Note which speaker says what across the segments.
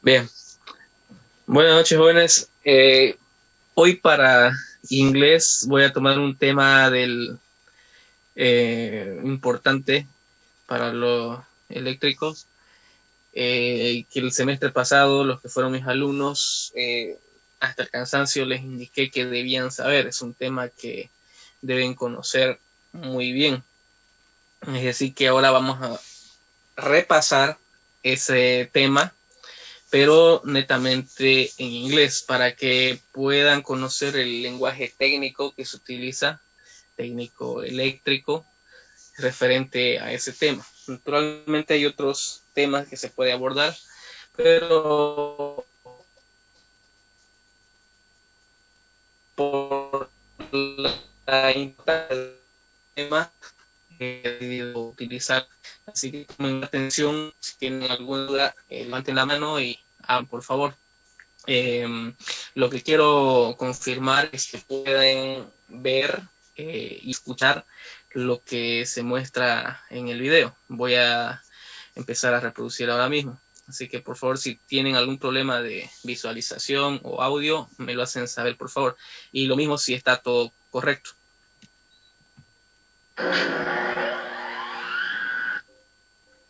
Speaker 1: Bien, buenas noches, jóvenes. Hoy para inglés voy a tomar un tema importante para los eléctricos, que el semestre pasado los que fueron mis alumnos, hasta el cansancio les indiqué que debían saber. Es un tema que deben conocer muy bien. Es decir, que ahora vamos a repasar ese tema, pero netamente en inglés, para que puedan conocer el lenguaje técnico que se utiliza, técnico eléctrico, referente a ese tema. Naturalmente hay otros temas que se puede abordar, pero por la importancia del tema he decidido utilizar. Así que tomen atención, si tienen alguna duda, levanten la mano y por favor. Lo que quiero confirmar es que pueden ver y escuchar lo que se muestra en el video. Voy a empezar a reproducir ahora mismo. Así que por favor, si tienen algún problema de visualización o audio, me lo hacen saber, por favor. Y lo mismo si está todo correcto.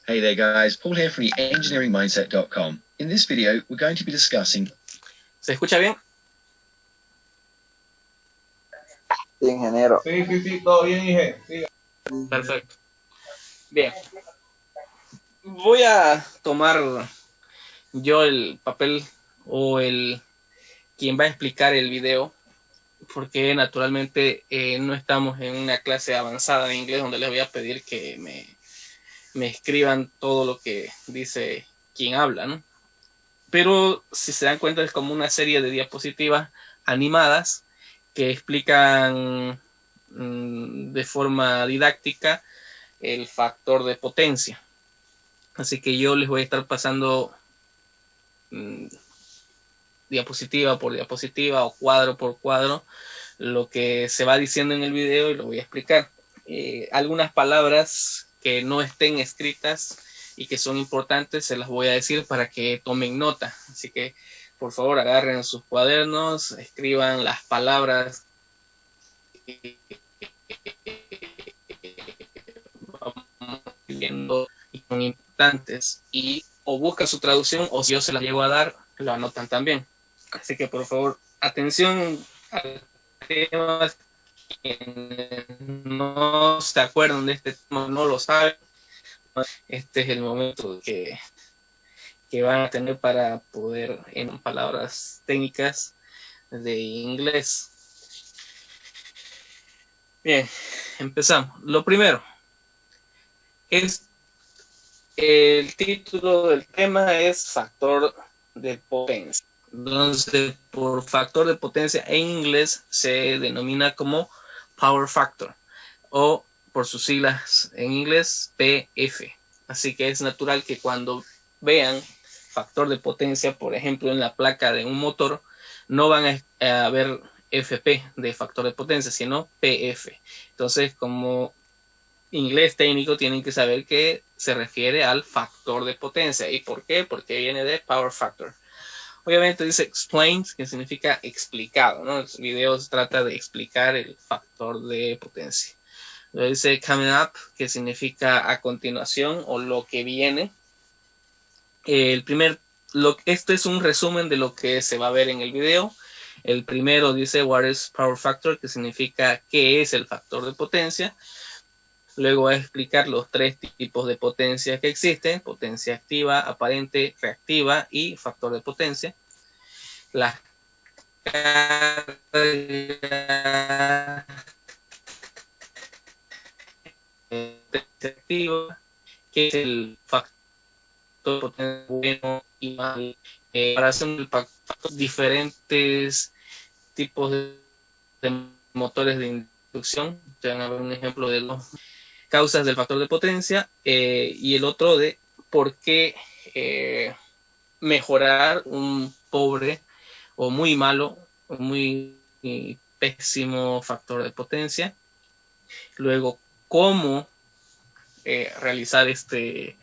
Speaker 2: Hey there guys, Paul here from engineeringmindset.com. In this video, we're going to be discussing...
Speaker 1: ¿Se escucha bien?
Speaker 3: Sí, ingeniero.
Speaker 4: Sí, todo bien, Inge. Sí.
Speaker 1: Perfecto. Bien. Voy a tomar yo el papel o quien va a explicar el video, porque naturalmente no estamos en una clase avanzada de inglés donde les voy a pedir que me escriban todo lo que dice quien habla, ¿no? Pero si se dan cuenta es como una serie de diapositivas animadas que explican de forma didáctica el factor de potencia. Así que yo les voy a estar pasando diapositiva por diapositiva o cuadro por cuadro lo que se va diciendo en el video y lo voy a explicar. Algunas palabras que no estén escritas y que son importantes se las voy a decir para que tomen nota. Así que por favor agarren sus cuadernos, escriban las palabras que vamos viendo y son importantes, y o busca su traducción o si yo se las llego a dar, lo anotan también. Así que por favor, atención al tema. Quienes no se acuerdan de este tema, no lo saben, este es el momento que van a tener para poder, en palabras técnicas de inglés. Bien, empezamos. Lo primero es el título del tema es factor de potencia. Entonces, por factor de potencia en inglés se denomina como power factor, o por sus siglas en inglés PF. Así que es natural que cuando vean factor de potencia, por ejemplo, en la placa de un motor, no van a ver FP de factor de potencia, sino PF. Entonces, como inglés técnico, tienen que saber que se refiere al factor de potencia. ¿Y por qué? Porque viene de power factor. Obviamente dice explained, que significa explicado, ¿no? El video trata de explicar el factor de potencia. Luego dice coming up, que significa a continuación o lo que viene. Este es un resumen de lo que se va a ver en el video. El primero dice what is power factor, que significa qué es el factor de potencia. Luego va a explicar los tres tipos de potencia que existen: potencia activa, aparente, reactiva y factor de potencia. La carga activa, que es el factor de potencia bueno y mal. Para hacer diferentes tipos de motores de inducción, te van a ver un ejemplo de los causas del factor de potencia, y el otro de por qué mejorar un pobre o muy malo o muy pésimo factor de potencia. Luego, cómo realizar este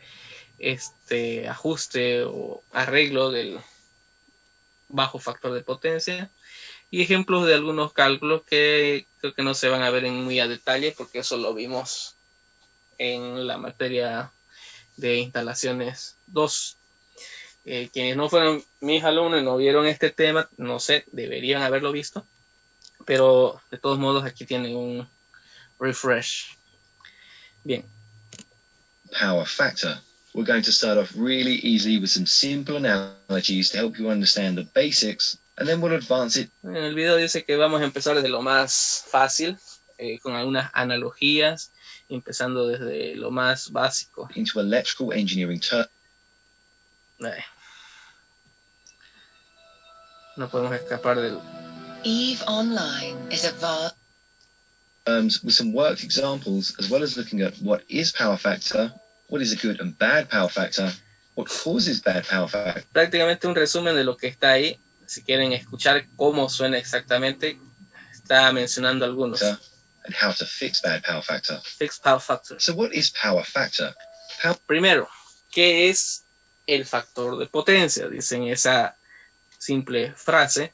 Speaker 1: ajuste o arreglo del bajo factor de potencia, y ejemplos de algunos cálculos que creo que no se van a ver en muy a detalle porque eso lo vimos en la materia de instalaciones 2. Quienes no fueron mis alumnos y no vieron este tema, no sé, deberían haberlo visto, pero de todos modos aquí tienen un refresh. Bien.
Speaker 2: Power factor. We're going to start off really easily with some simple analogies to help you understand the basics, and then we'll advance it.
Speaker 1: En el video dice que vamos a empezar desde lo más fácil, con algunas analogías, empezando desde lo más básico.
Speaker 2: Into electrical engineering
Speaker 1: no podemos escapar del
Speaker 5: EVE Online is a
Speaker 2: with some worked examples, as well as looking at what is power factor, what is a good and bad power factor, what causes bad power factor.
Speaker 1: Prácticamente un resumen de lo que está ahí. Si quieren escuchar cómo suena exactamente, está mencionando algunos.
Speaker 2: And how to fix bad power factor.
Speaker 1: Fix power factor.
Speaker 2: So what is power factor?
Speaker 1: Primero, ¿qué es el factor de potencia? Dicen esa simple frase,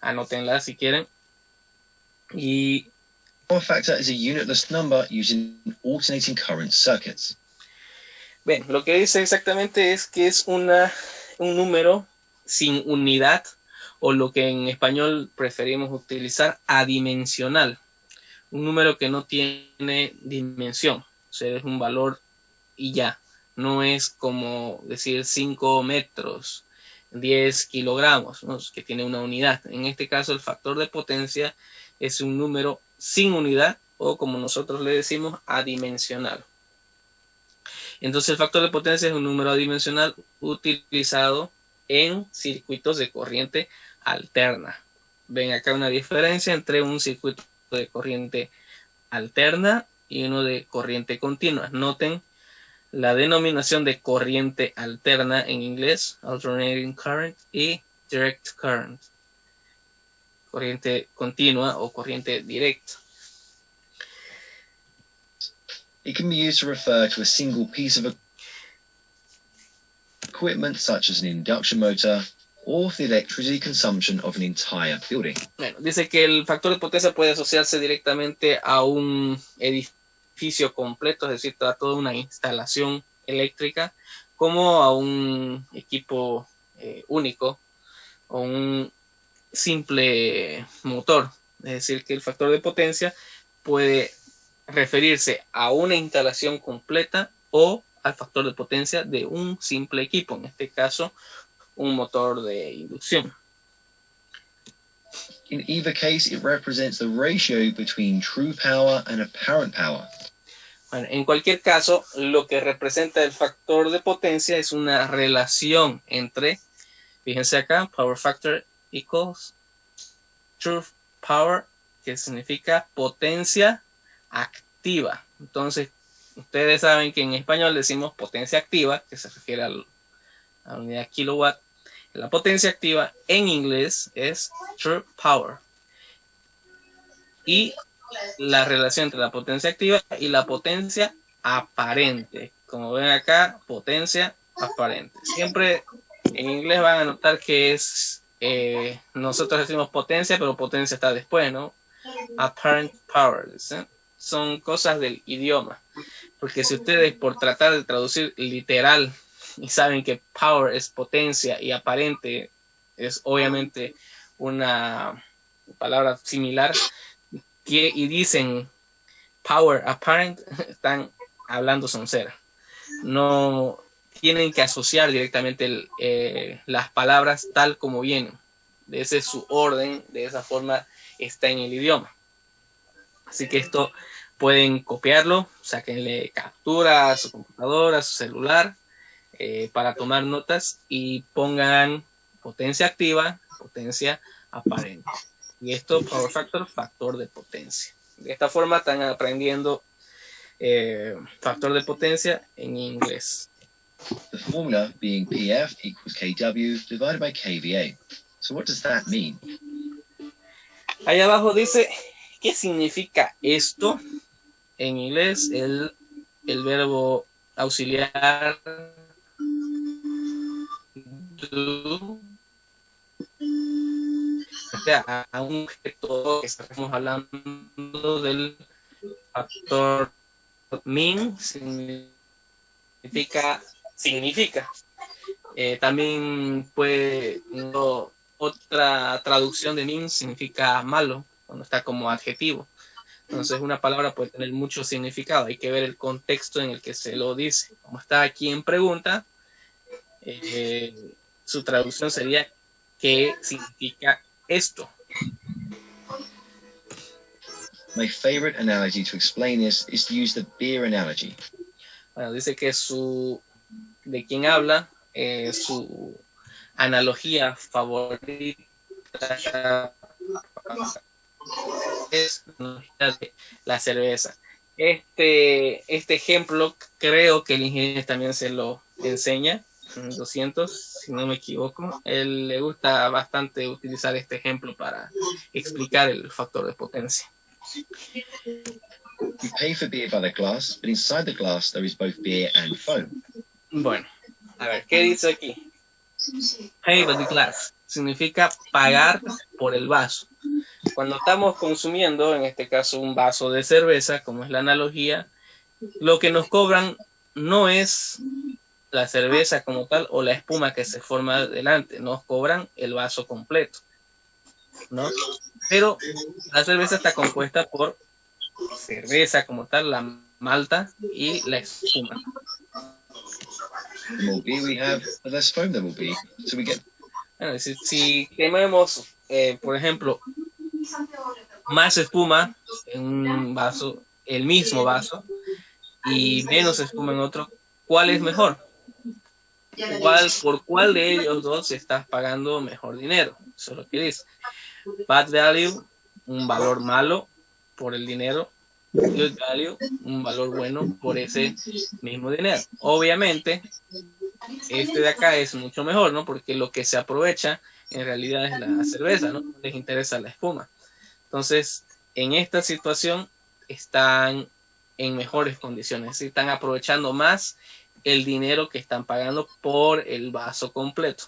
Speaker 1: anótenla si quieren. Y
Speaker 2: power factor is a unitless number using alternating current circuits.
Speaker 1: Bien, lo que dice exactamente es que es un número sin unidad, o lo que en español preferimos utilizar, adimensional. Un número que no tiene dimensión, o sea, es un valor y ya. No es como decir 5 metros, 10 kilogramos, ¿no? Que tiene una unidad. En este caso, el factor de potencia es un número sin unidad, o como nosotros le decimos, adimensional. Entonces, el factor de potencia es un número adimensional utilizado en circuitos de corriente alterna. Ven acá una diferencia entre un circuito de corriente alterna y uno de corriente continua. Noten la denominación de corriente alterna en inglés, alternating current, y direct current, corriente continua o corriente directa.
Speaker 2: It can be used to refer to a single piece of equipment such as an induction motor or the electricity consumption of an entire building.
Speaker 1: Bueno, dice que el factor de potencia puede asociarse directamente a un edificio completo, es decir, a toda una instalación eléctrica, como a un equipo único o un simple motor. Es decir, que el factor de potencia puede referirse a una instalación completa o al factor de potencia de un simple equipo, en este caso un motor de inducción.
Speaker 2: In either case, it represents the ratio between true power and apparent power.
Speaker 1: Bueno, en cualquier caso, lo que representa el factor de potencia es una relación entre, fíjense acá, power factor equals true power, que significa potencia activa. Entonces, ustedes saben que en español decimos potencia activa, que se refiere a la unidad kilowatt. La potencia activa en inglés es true power. Y la relación entre la potencia activa y la potencia aparente. Como ven acá, potencia aparente. Siempre en inglés van a notar que es, nosotros decimos potencia, pero potencia está después, ¿no? Apparent power, ¿sí? Son cosas del idioma. Porque si ustedes, por tratar de traducir literal, y saben que power es potencia y aparente es obviamente una palabra similar, y dicen power apparent, están hablando soncera. No tienen que asociar directamente las palabras tal como vienen. Ese es su orden, de esa forma está en el idioma. Así que esto pueden copiarlo, sáquenle captura a su computadora, a su celular, para tomar notas, y pongan potencia activa, potencia aparente. Y esto, power factor, factor de potencia. De esta forma están aprendiendo factor de potencia en inglés.
Speaker 2: The formula being PF equals KW divided by KVA. So what does that mean?
Speaker 1: Ahí abajo dice, ¿qué significa esto? En inglés, el verbo auxiliar do, o sea, a un objeto que estamos hablando del factor mean, significa. También puede, otra traducción de mean significa malo, cuando está como adjetivo. Entonces una palabra puede tener mucho significado, hay que ver el contexto en el que se lo dice. Como está aquí en pregunta, su traducción sería ¿qué significa esto?
Speaker 2: My favorite analogy to explain this is to use the beer analogy.
Speaker 1: Bueno, dice que de quien habla, su analogía favorita es la cerveza. Este ejemplo creo que el ingeniero también se lo enseña en 200, si no me equivoco. Él le gusta bastante utilizar este ejemplo para explicar el factor de potencia.
Speaker 2: We pay for beer by the glass, but inside the glass there is both beer and foam.
Speaker 1: Bueno, a ver, ¿qué dice aquí? Pay by the glass significa pagar por el vaso. Cuando estamos consumiendo, en este caso, un vaso de cerveza, como es la analogía, lo que nos cobran no es la cerveza como tal o la espuma que se forma delante, nos cobran el vaso completo, ¿no? Pero la cerveza está compuesta por cerveza como tal, la malta y la espuma.
Speaker 2: The more beer we have, the less foam there will be. So we get.
Speaker 1: Bueno, si tenemos, por ejemplo, más espuma en un vaso, el mismo vaso, y menos espuma en otro, ¿cuál es mejor? ¿Por cuál de ellos dos estás pagando mejor dinero? Eso es lo que dice. Bad value, un valor malo por el dinero. Good value, un valor bueno por ese mismo dinero. Obviamente, este de acá es mucho mejor, ¿no? Porque lo que se aprovecha en realidad es la cerveza, ¿no? Les interesa la espuma. Entonces, en esta situación están en mejores condiciones, ¿sí? Están aprovechando más el dinero que están pagando por el vaso completo.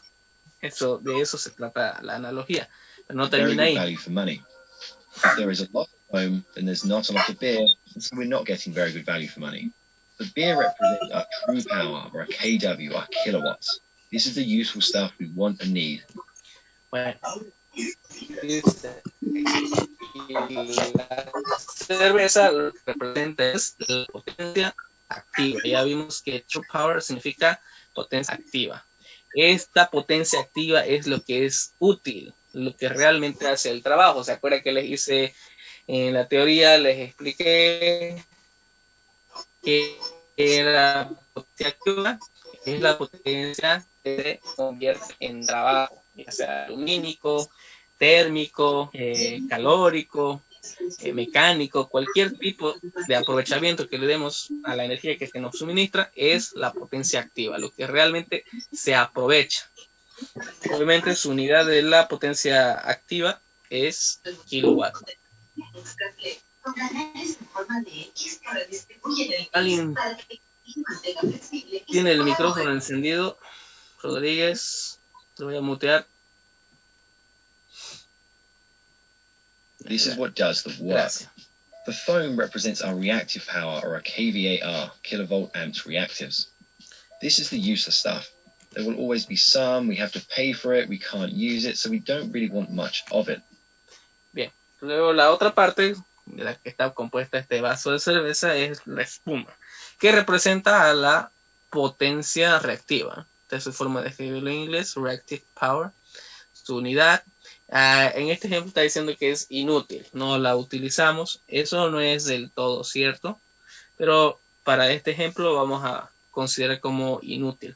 Speaker 1: De eso se trata la analogía. Pero no termina ahí.
Speaker 2: Value for money. If there is a lot of foam, then there's not a lot of beer, and so we're not getting very good value for money. The beer represents our true power, or our KW, our kilowatts. This is the useful stuff we want and need.
Speaker 1: Bueno, la cerveza lo que representa es la potencia activa. Ya vimos que true power significa potencia activa. Esta potencia activa es lo que es útil, lo que realmente hace el trabajo. ¿Se acuerdan que les hice en la teoría? Les expliqué que la potencia activa es la potencia que se convierte en trabajo, ya sea lumínico, térmico, calórico, mecánico, cualquier tipo de aprovechamiento que le demos a la energía que se nos suministra es la potencia activa, lo que realmente se aprovecha. Obviamente su unidad de la potencia activa es kilowatt. ¿Alguien tiene el micrófono encendido? Rodríguez, lo voy a mutear.
Speaker 2: This is what does the work.
Speaker 1: Gracias.
Speaker 2: The foam represents our reactive power, or our kVAR, kilovolt amps reactives. This is the useless stuff. There will always be some, we have to pay for it, we can't use it, so we don't really want much of it.
Speaker 1: Bien, luego la otra parte de la que está compuesta este vaso de cerveza es la espuma, que representa a la potencia reactiva. Esta es su forma de escribirlo en inglés, reactive power, su unidad. En este ejemplo está diciendo que es inútil, no la utilizamos. Eso no es del todo cierto, pero para este ejemplo vamos a considerar como inútil.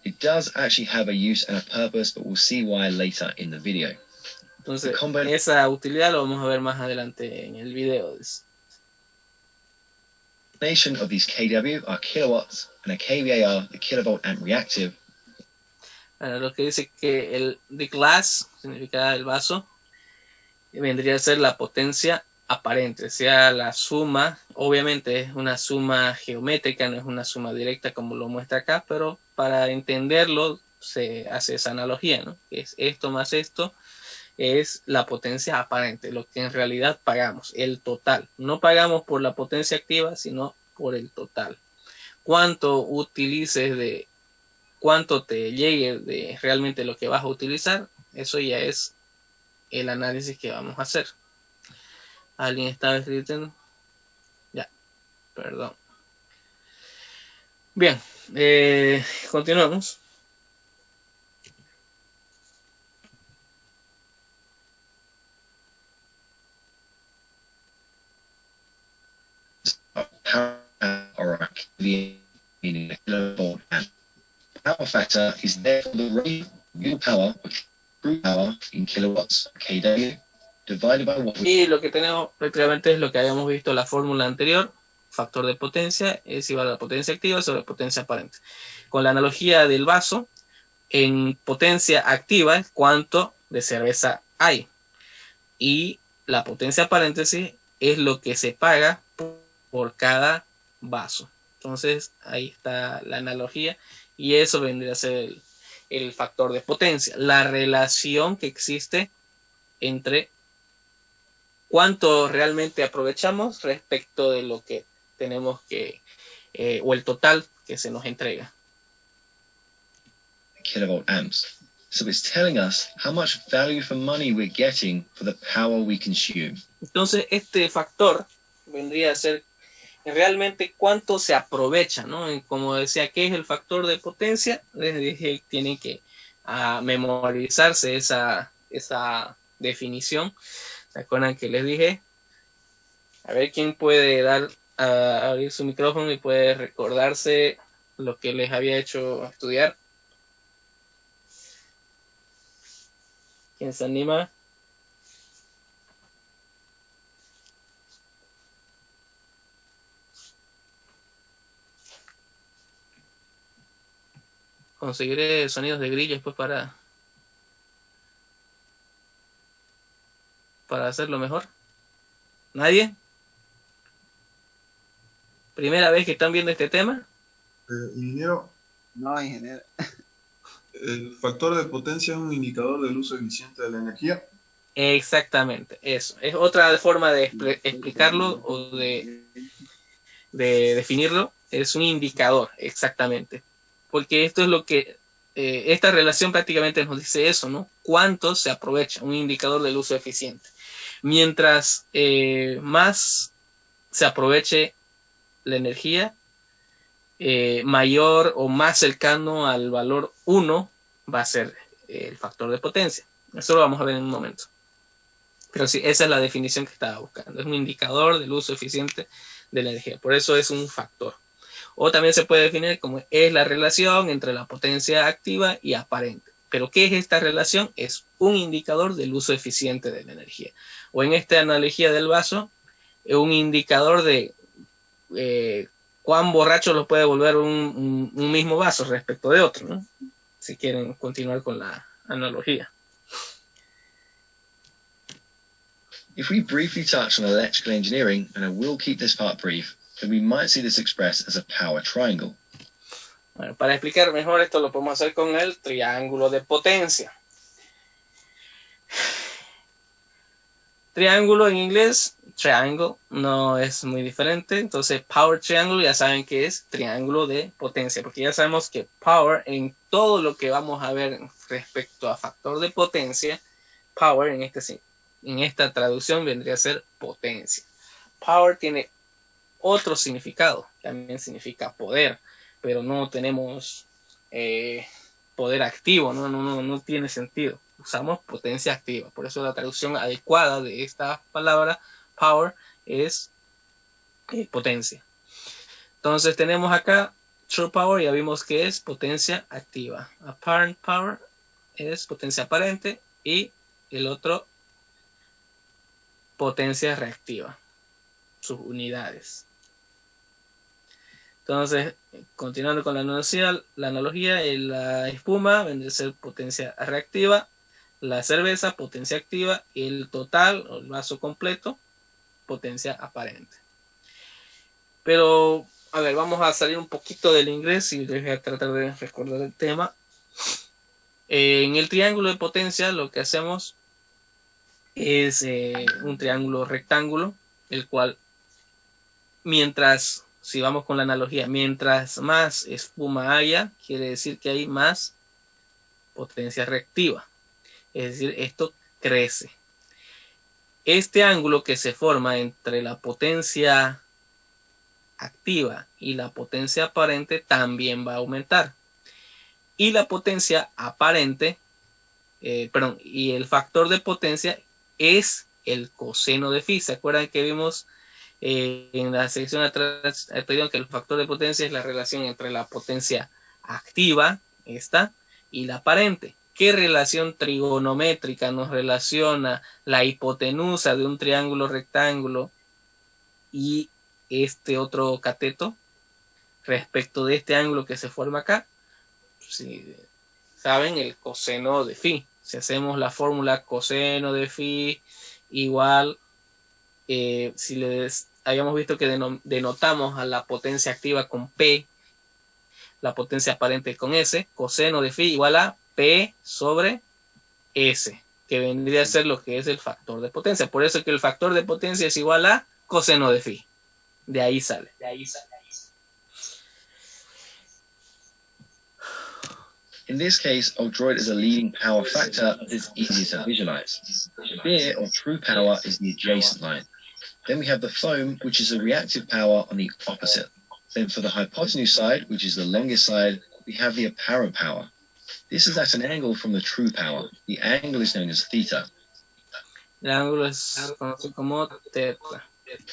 Speaker 2: It does actually have a use and a purpose, but we'll see why later in the video.
Speaker 1: Entonces, esa utilidad lo vamos a ver más adelante en el video.
Speaker 2: Combination of these kW, our kilowatts, and a kVAR, the kilovolt amp reactive.
Speaker 1: Lo que dice que the glass significa el vaso, vendría a ser la potencia aparente, sea la suma, obviamente es una suma geométrica, no es una suma directa como lo muestra acá, pero para entenderlo se hace esa analogía, ¿no? Es esto más esto, es la potencia aparente, lo que en realidad pagamos, el total. No pagamos por la potencia activa, sino por el total. Cuánto utilices de, cuánto te llegue de realmente lo que vas a utilizar, eso ya es el análisis que vamos a hacer. ¿Alguien estaba escribiendo? Ya, perdón. Bien, continuamos.
Speaker 2: Power or a kVA, meaning a kilovolt amp. Power factor is therefore the ratio of your power or true power in kilowatts, kW, divided by what we...
Speaker 1: Y lo que tenemos prácticamente es lo que habíamos visto en la fórmula anterior. Factor de potencia es igual a la potencia activa sobre potencia aparente. Con la analogía del vaso, en potencia activa es cuánto de cerveza hay. Y la potencia aparente es lo que se paga por cada vaso. Entonces ahí está la analogía y eso vendría a ser el factor de potencia. La relación que existe entre cuánto realmente aprovechamos respecto de lo que tenemos que, o el total que se nos entrega.
Speaker 2: Kilovolt amps. So it's telling us how much value for money we're getting for the power we consume.
Speaker 1: Entonces este factor vendría a ser realmente cuánto se aprovecha, ¿no? Como decía, ¿qué es el factor de potencia? Les dije, tienen que memorizarse esa definición. ¿Se acuerdan que les dije? A ver quién puede abrir su micrófono y puede recordarse lo que les había hecho estudiar. ¿Quién se anima? Conseguiré sonidos de grillo después para hacerlo mejor. ¿Nadie? ¿Primera vez que están viendo este tema?
Speaker 6: Ingeniero,
Speaker 3: No, ingeniero.
Speaker 6: el factor de potencia es un indicador del uso eficiente de la energía.
Speaker 1: Exactamente, eso. Es otra forma de explicarlo o de definirlo. Es un indicador, exactamente. Porque esto es lo que, esta relación prácticamente nos dice eso, ¿no? ¿Cuánto se aprovecha? Un indicador del uso eficiente. Mientras más se aproveche la energía, mayor o más cercano al valor 1 va a ser el factor de potencia. Eso lo vamos a ver en un momento. Pero sí, esa es la definición que estaba buscando. Es un indicador del uso eficiente de la energía. Por eso es un factor. O también se puede definir como es la relación entre la potencia activa y aparente. Pero ¿qué es esta relación? Es un indicador del uso eficiente de la energía. O en esta analogía del vaso, es un indicador de cuán borracho lo puede volver un mismo vaso respecto de otro, ¿no? Si quieren continuar con la analogía.
Speaker 2: If we briefly touch on electrical engineering, and I will keep this part brief, then we might see this expressed as a power triangle.
Speaker 1: Bueno, para explicar mejor esto lo podemos hacer con el triángulo de potencia. Triángulo en inglés, triangle, no es muy diferente. Entonces, power triangle ya saben que es triángulo de potencia, porque ya sabemos que power en todo lo que vamos a ver respecto a factor de potencia, power en esta traducción vendría a ser potencia. Power tiene otro significado, también significa poder, pero no tenemos poder activo, no tiene sentido. Usamos potencia activa, por eso la traducción adecuada de esta palabra power es potencia. Entonces tenemos acá true power, ya vimos que es potencia activa. Apparent power es potencia aparente y el otro potencia reactiva, sus unidades. Entonces, continuando con la analogía, la espuma vendría a ser potencia reactiva, la cerveza potencia activa, el total o el vaso completo potencia aparente. Pero, a ver, vamos a salir un poquito del inglés y voy a tratar de recordar el tema. En el triángulo de potencia lo que hacemos es un triángulo rectángulo, el cual, mientras, si vamos con la analogía, mientras más espuma haya, quiere decir que hay más potencia reactiva. Es decir, esto crece. Este ángulo que se forma entre la potencia activa y la potencia aparente también va a aumentar. Y la potencia aparente, y el factor de potencia es el coseno de phi. ¿Se acuerdan que vimos en la sección atrás que el factor de potencia es la relación entre la potencia activa, esta, y la aparente? ¿Qué relación trigonométrica nos relaciona la hipotenusa de un triángulo rectángulo y este otro cateto respecto de este ángulo que se forma acá? Si saben, el coseno de phi. Si hacemos la fórmula coseno de phi igual, si les habíamos visto que denotamos a la potencia activa con P, la potencia aparente con S, coseno de phi igual a P sobre S, que vendría a ser lo que es el factor de potencia. Por eso que el factor de potencia es igual a coseno de phi. De ahí sale.
Speaker 2: In this case, I'll draw it as a leading power factor as it's easier to visualize. Here, or true power, is the adjacent line. Then we have the foam, which is a reactive power on the opposite. Then for the hypotenuse side, which is the longest side, we have the apparent power. This is at an angle from the true power. The angle is known as theta.
Speaker 1: El ángulo es conocido como teta.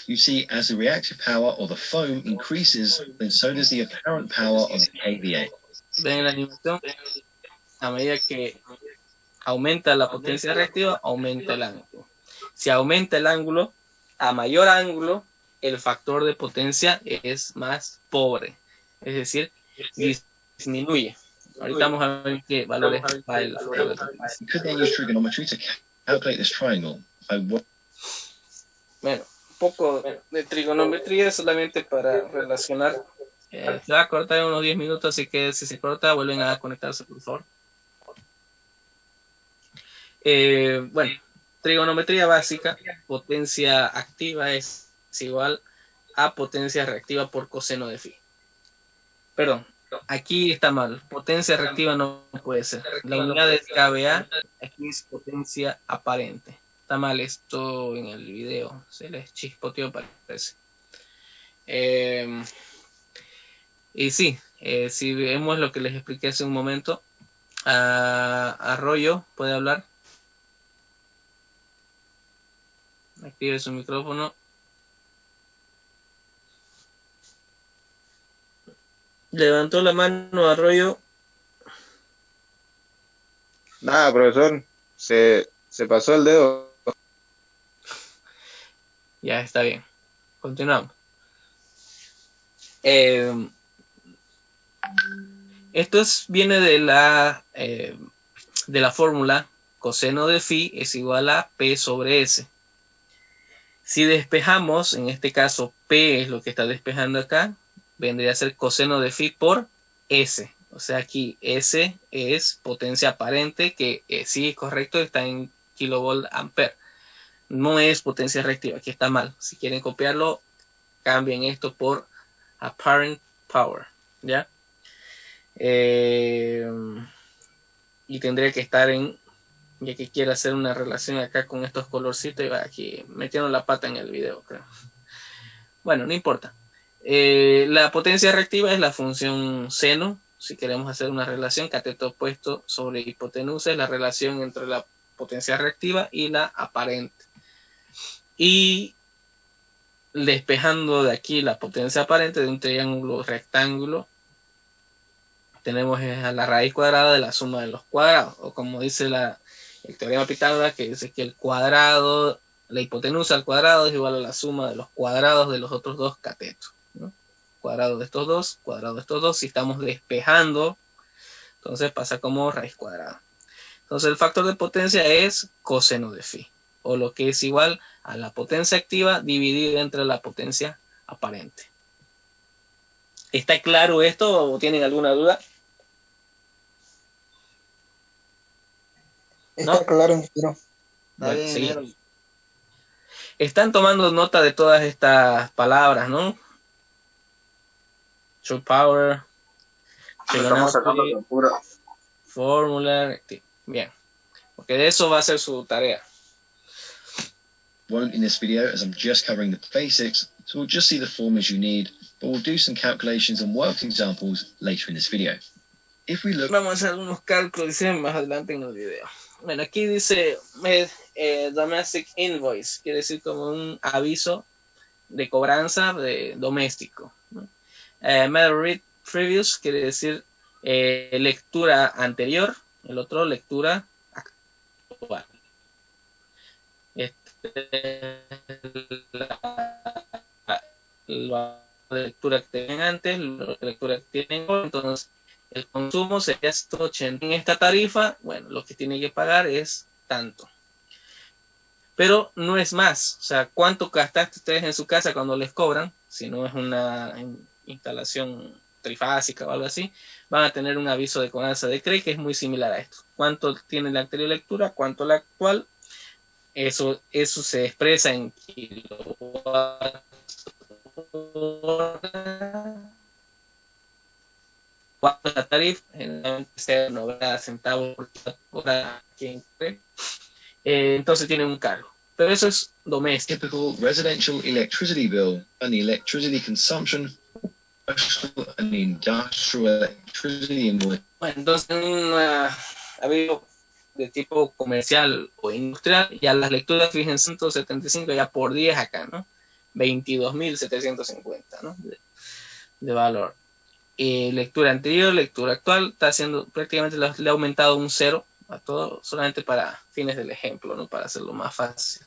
Speaker 2: You see, as the reactive power or the foam increases, then so does the apparent power of the KVA.
Speaker 1: Ven la animación, a medida que aumenta la potencia reactiva, aumenta el ángulo. Si aumenta el ángulo, a mayor ángulo, el factor de potencia es más pobre. Es decir, disminuye. Ahorita vamos a ver qué valores va el factor de potencia.
Speaker 2: We could then use trigonometry to calculate this triangle.
Speaker 1: Bueno, un poco de trigonometría solamente para relacionar. Se va a cortar en unos 10 minutos, así que si se corta, vuelven a conectarse, por favor. Bueno, trigonometría básica, potencia activa es igual a potencia reactiva por coseno de phi. Perdón, aquí está mal, potencia reactiva no puede ser. La unidad es kVA, aquí es potencia aparente. Está mal esto en el video, se les chispoteó parece. Y sí, si vemos lo que les expliqué hace un momento, Arroyo, ¿puede hablar? Active su micrófono. Levantó la mano Arroyo.
Speaker 7: Nada, profesor, se pasó el dedo.
Speaker 1: Ya está bien. Continuamos. Esto viene de la fórmula coseno de phi es igual a P sobre S. Si despejamos, en este caso P es lo que está despejando acá, vendría a ser coseno de phi por S. O sea, aquí S es potencia aparente, que sí es correcto, está en kilovolt ampere. No es potencia reactiva, aquí está mal. Si quieren copiarlo, cambien esto por apparent power, ¿ya? Y tendría que estar en, ya que quiero hacer una relación acá con estos colorcitos, y aquí metieron la pata en el video, creo. Bueno, no importa. La potencia reactiva es la función seno. Si queremos hacer una relación cateto opuesto sobre hipotenusa, es la relación entre la potencia reactiva y la aparente. Y despejando de aquí la potencia aparente de un triángulo rectángulo, tenemos a la raíz cuadrada de la suma de los cuadrados, o como dice el teorema de Pitágoras, que dice que el cuadrado, la hipotenusa al cuadrado es igual a la suma de los cuadrados de los otros dos catetos, ¿no? Cuadrado de estos dos, cuadrado de estos dos. Si estamos despejando, entonces pasa como raíz cuadrada. Entonces el factor de potencia es coseno de phi. o lo que es igual a la potencia activa dividida entre la potencia aparente. ¿Está claro esto o tienen alguna duda?
Speaker 3: Está
Speaker 1: ¿No?
Speaker 3: claro, ingeniero. Está
Speaker 1: Bueno,
Speaker 3: bien,
Speaker 1: seguimos.
Speaker 3: ingeniero.
Speaker 1: Están tomando nota de todas estas palabras, ¿no? True power,
Speaker 7: Estamos sacando
Speaker 1: Fibonacci,
Speaker 7: captura.
Speaker 1: fórmula. Bien, porque de eso va a ser su tarea.
Speaker 2: Won't in this video, as I'm just covering the basics, so we'll just see the formulas you need, but we'll do some calculations and worked examples later in this video. If we look...
Speaker 1: Vamos a hacer algunos cálculos, dice más adelante en el video. Bueno, aquí dice domestic invoice, quiere decir como un aviso de cobranza de doméstico, ¿no? Matter read previous quiere decir lectura anterior, el otro lectura actual. La lectura que tienen antes, la lectura que tienen hoy, entonces el consumo sería 180. En esta tarifa, bueno, lo que tiene que pagar es tanto. Pero no es más. O sea, ¿cuánto gastaste ustedes en su casa cuando les cobran? Si no es una instalación trifásica o algo así, van a tener un aviso de cobranza de CRE que es muy similar a esto. ¿Cuánto tiene la anterior lectura? ¿Cuánto la actual? Eso se expresa en kilowatts hora. ¿Cuánto la tarifa? Generalmente sea 90 centavos por hora. Entonces tiene un cargo. Pero eso es doméstico.
Speaker 2: Typical residential electricity bill and the electricity consumption and the industrial electricity invoice.
Speaker 1: Bueno, entonces ha habido de tipo comercial o industrial, ya las lecturas, fíjense, 175 ya por 10 acá, ¿no? 22.750, ¿no? De valor. Lectura anterior, lectura actual, está haciendo prácticamente le ha aumentado un 0 a todo, solamente para fines del ejemplo, ¿no? Para hacerlo más fácil.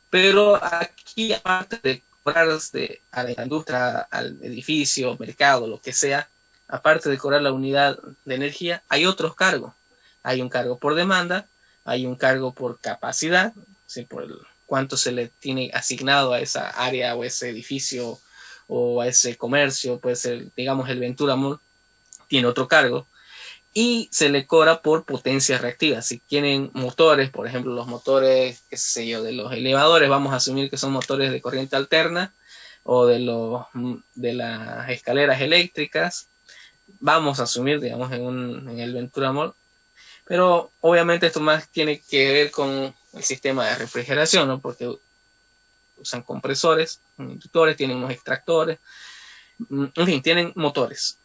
Speaker 1: Pero aquí, aparte de cobrar a la industria, al edificio, mercado, lo que sea, aparte de cobrar la unidad de energía, hay otros cargos. Hay un cargo por demanda, hay un cargo por capacidad, ¿sí? Por cuánto se le tiene asignado a esa área o ese edificio o a ese comercio, puede ser, digamos, el Ventura Mall, tiene otro cargo. Y se le cobra por potencia reactiva. Si tienen motores, por ejemplo, los motores, qué sé yo, de los elevadores, vamos a asumir que son motores de corriente alterna o de las escaleras eléctricas, vamos a asumir, digamos, en el Ventura Mall. Pero obviamente esto más tiene que ver con el sistema de refrigeración, ¿no? Porque usan compresores, inductores, tienen unos extractores, en fin, tienen motores.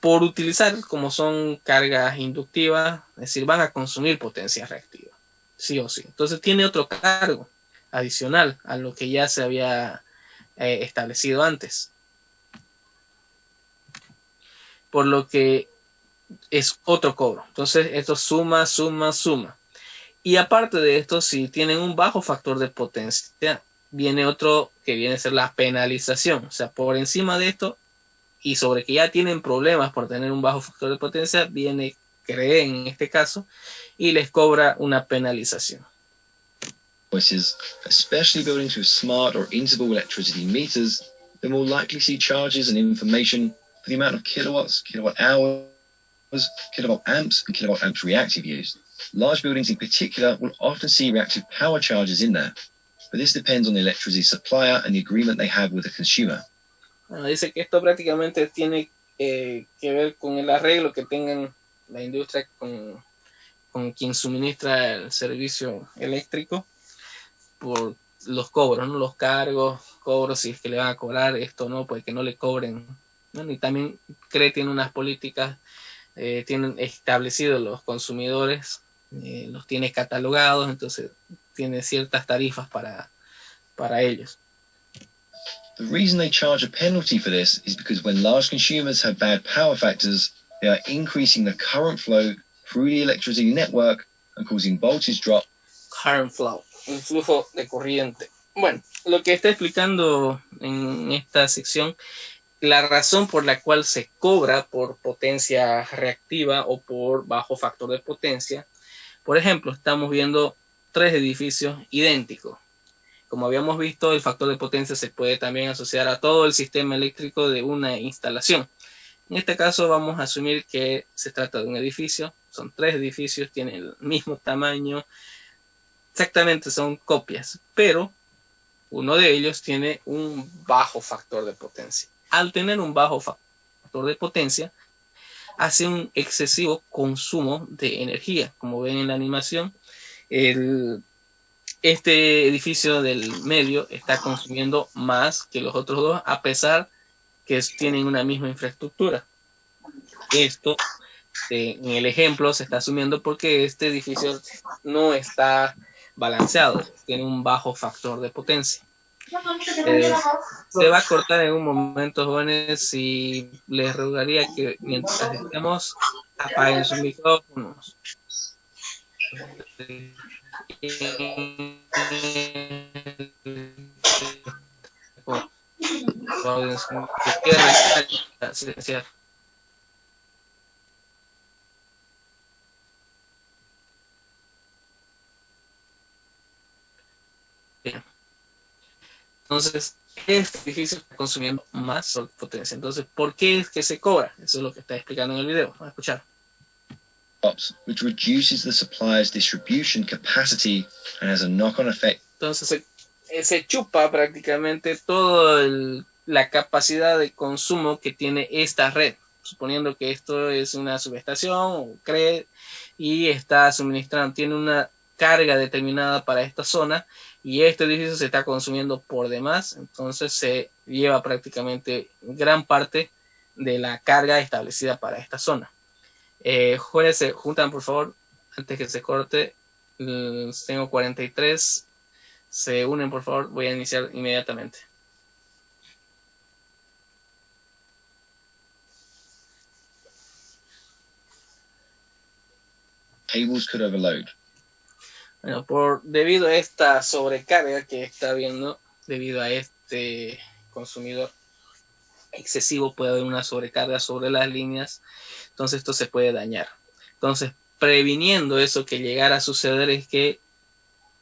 Speaker 1: Por utilizar, como son cargas inductivas, es decir, van a consumir potencia reactiva, sí o sí. Entonces tiene otro cargo adicional a lo que ya se había establecido antes. Por lo que es otro cobro. Entonces esto suma. Y aparte de esto, si tienen un bajo factor de potencia, viene otro que viene a ser la penalización. O sea, por encima de esto, y sobre que ya tienen problemas por tener un bajo factor de potencia, viene CRE en este caso y les cobra una penalización.
Speaker 2: Invoices, especially buildings with smart or interval electricity meters, then we'll likely see charges and information for the amount of kilowatts, kilowatt hours, kilowatt amps, and kilowatt amps reactive used. Large buildings in particular will often see reactive power charges in there, but this depends on the electricity supplier and the agreement they have with the consumer.
Speaker 1: Bueno, dice que esto prácticamente tiene que ver con el arreglo que tengan la industria con quien suministra el servicio eléctrico por los cobros, ¿no? Los cargos, cobros, si es que le van a cobrar esto, ¿no? Pues que no le cobren, ¿no? Y también CRE tiene unas políticas, tienen establecidos los consumidores, los tiene catalogados, entonces tiene ciertas tarifas para ellos.
Speaker 2: The reason they charge a penalty for this is because when large consumers have bad power factors, they are increasing the current flow through the electricity network and causing voltage drop.
Speaker 1: Current flow, el flujo de corriente. Bueno, lo que está explicando en esta sección, la razón por la cual se cobra por potencia reactiva o por bajo factor de potencia, Por ejemplo, estamos viendo tres edificios idénticos. Como habíamos visto, el factor de potencia se puede también asociar a todo el sistema eléctrico de una instalación. En este caso vamos a asumir que se trata de un edificio, son tres edificios, tienen el mismo tamaño, exactamente son copias, pero uno de ellos tiene un bajo factor de potencia. Al tener un bajo factor de potencia, hace un excesivo consumo de energía. Como ven en la animación, este edificio del medio está consumiendo más que los otros dos, a pesar que tienen una misma infraestructura. Esto, en el ejemplo, se está asumiendo porque este edificio no está balanceado, tiene un bajo factor de potencia. Se va a cortar en un momento, jóvenes, y les rogaría que mientras estemos apaguen sus micrófonos. Silenciar. Bien. Entonces, este edificio está consumiendo más potencia. Entonces, ¿por qué es que se cobra? Eso es lo que está explicando en el video. Vamos a escuchar.
Speaker 2: Which reduces the supply's distribution capacity and has a knock-on effect.
Speaker 1: Entonces, se chupa prácticamente toda la capacidad de consumo que tiene esta red, suponiendo que esto es una subestación o CRE y está suministrando, tiene una carga determinada para esta zona y este edificio se está consumiendo por demás, entonces se lleva prácticamente gran parte de la carga establecida para esta zona. Jóvenes, se juntan por favor antes que se corte. Tengo 43. Se unen por favor, voy a iniciar inmediatamente.
Speaker 2: Cables could overload.
Speaker 1: Bueno, debido a esta sobrecarga que está habiendo, debido a este consumidor excesivo, puede haber una sobrecarga sobre las líneas, entonces esto se puede dañar. Entonces, previniendo eso que llegara a suceder, es que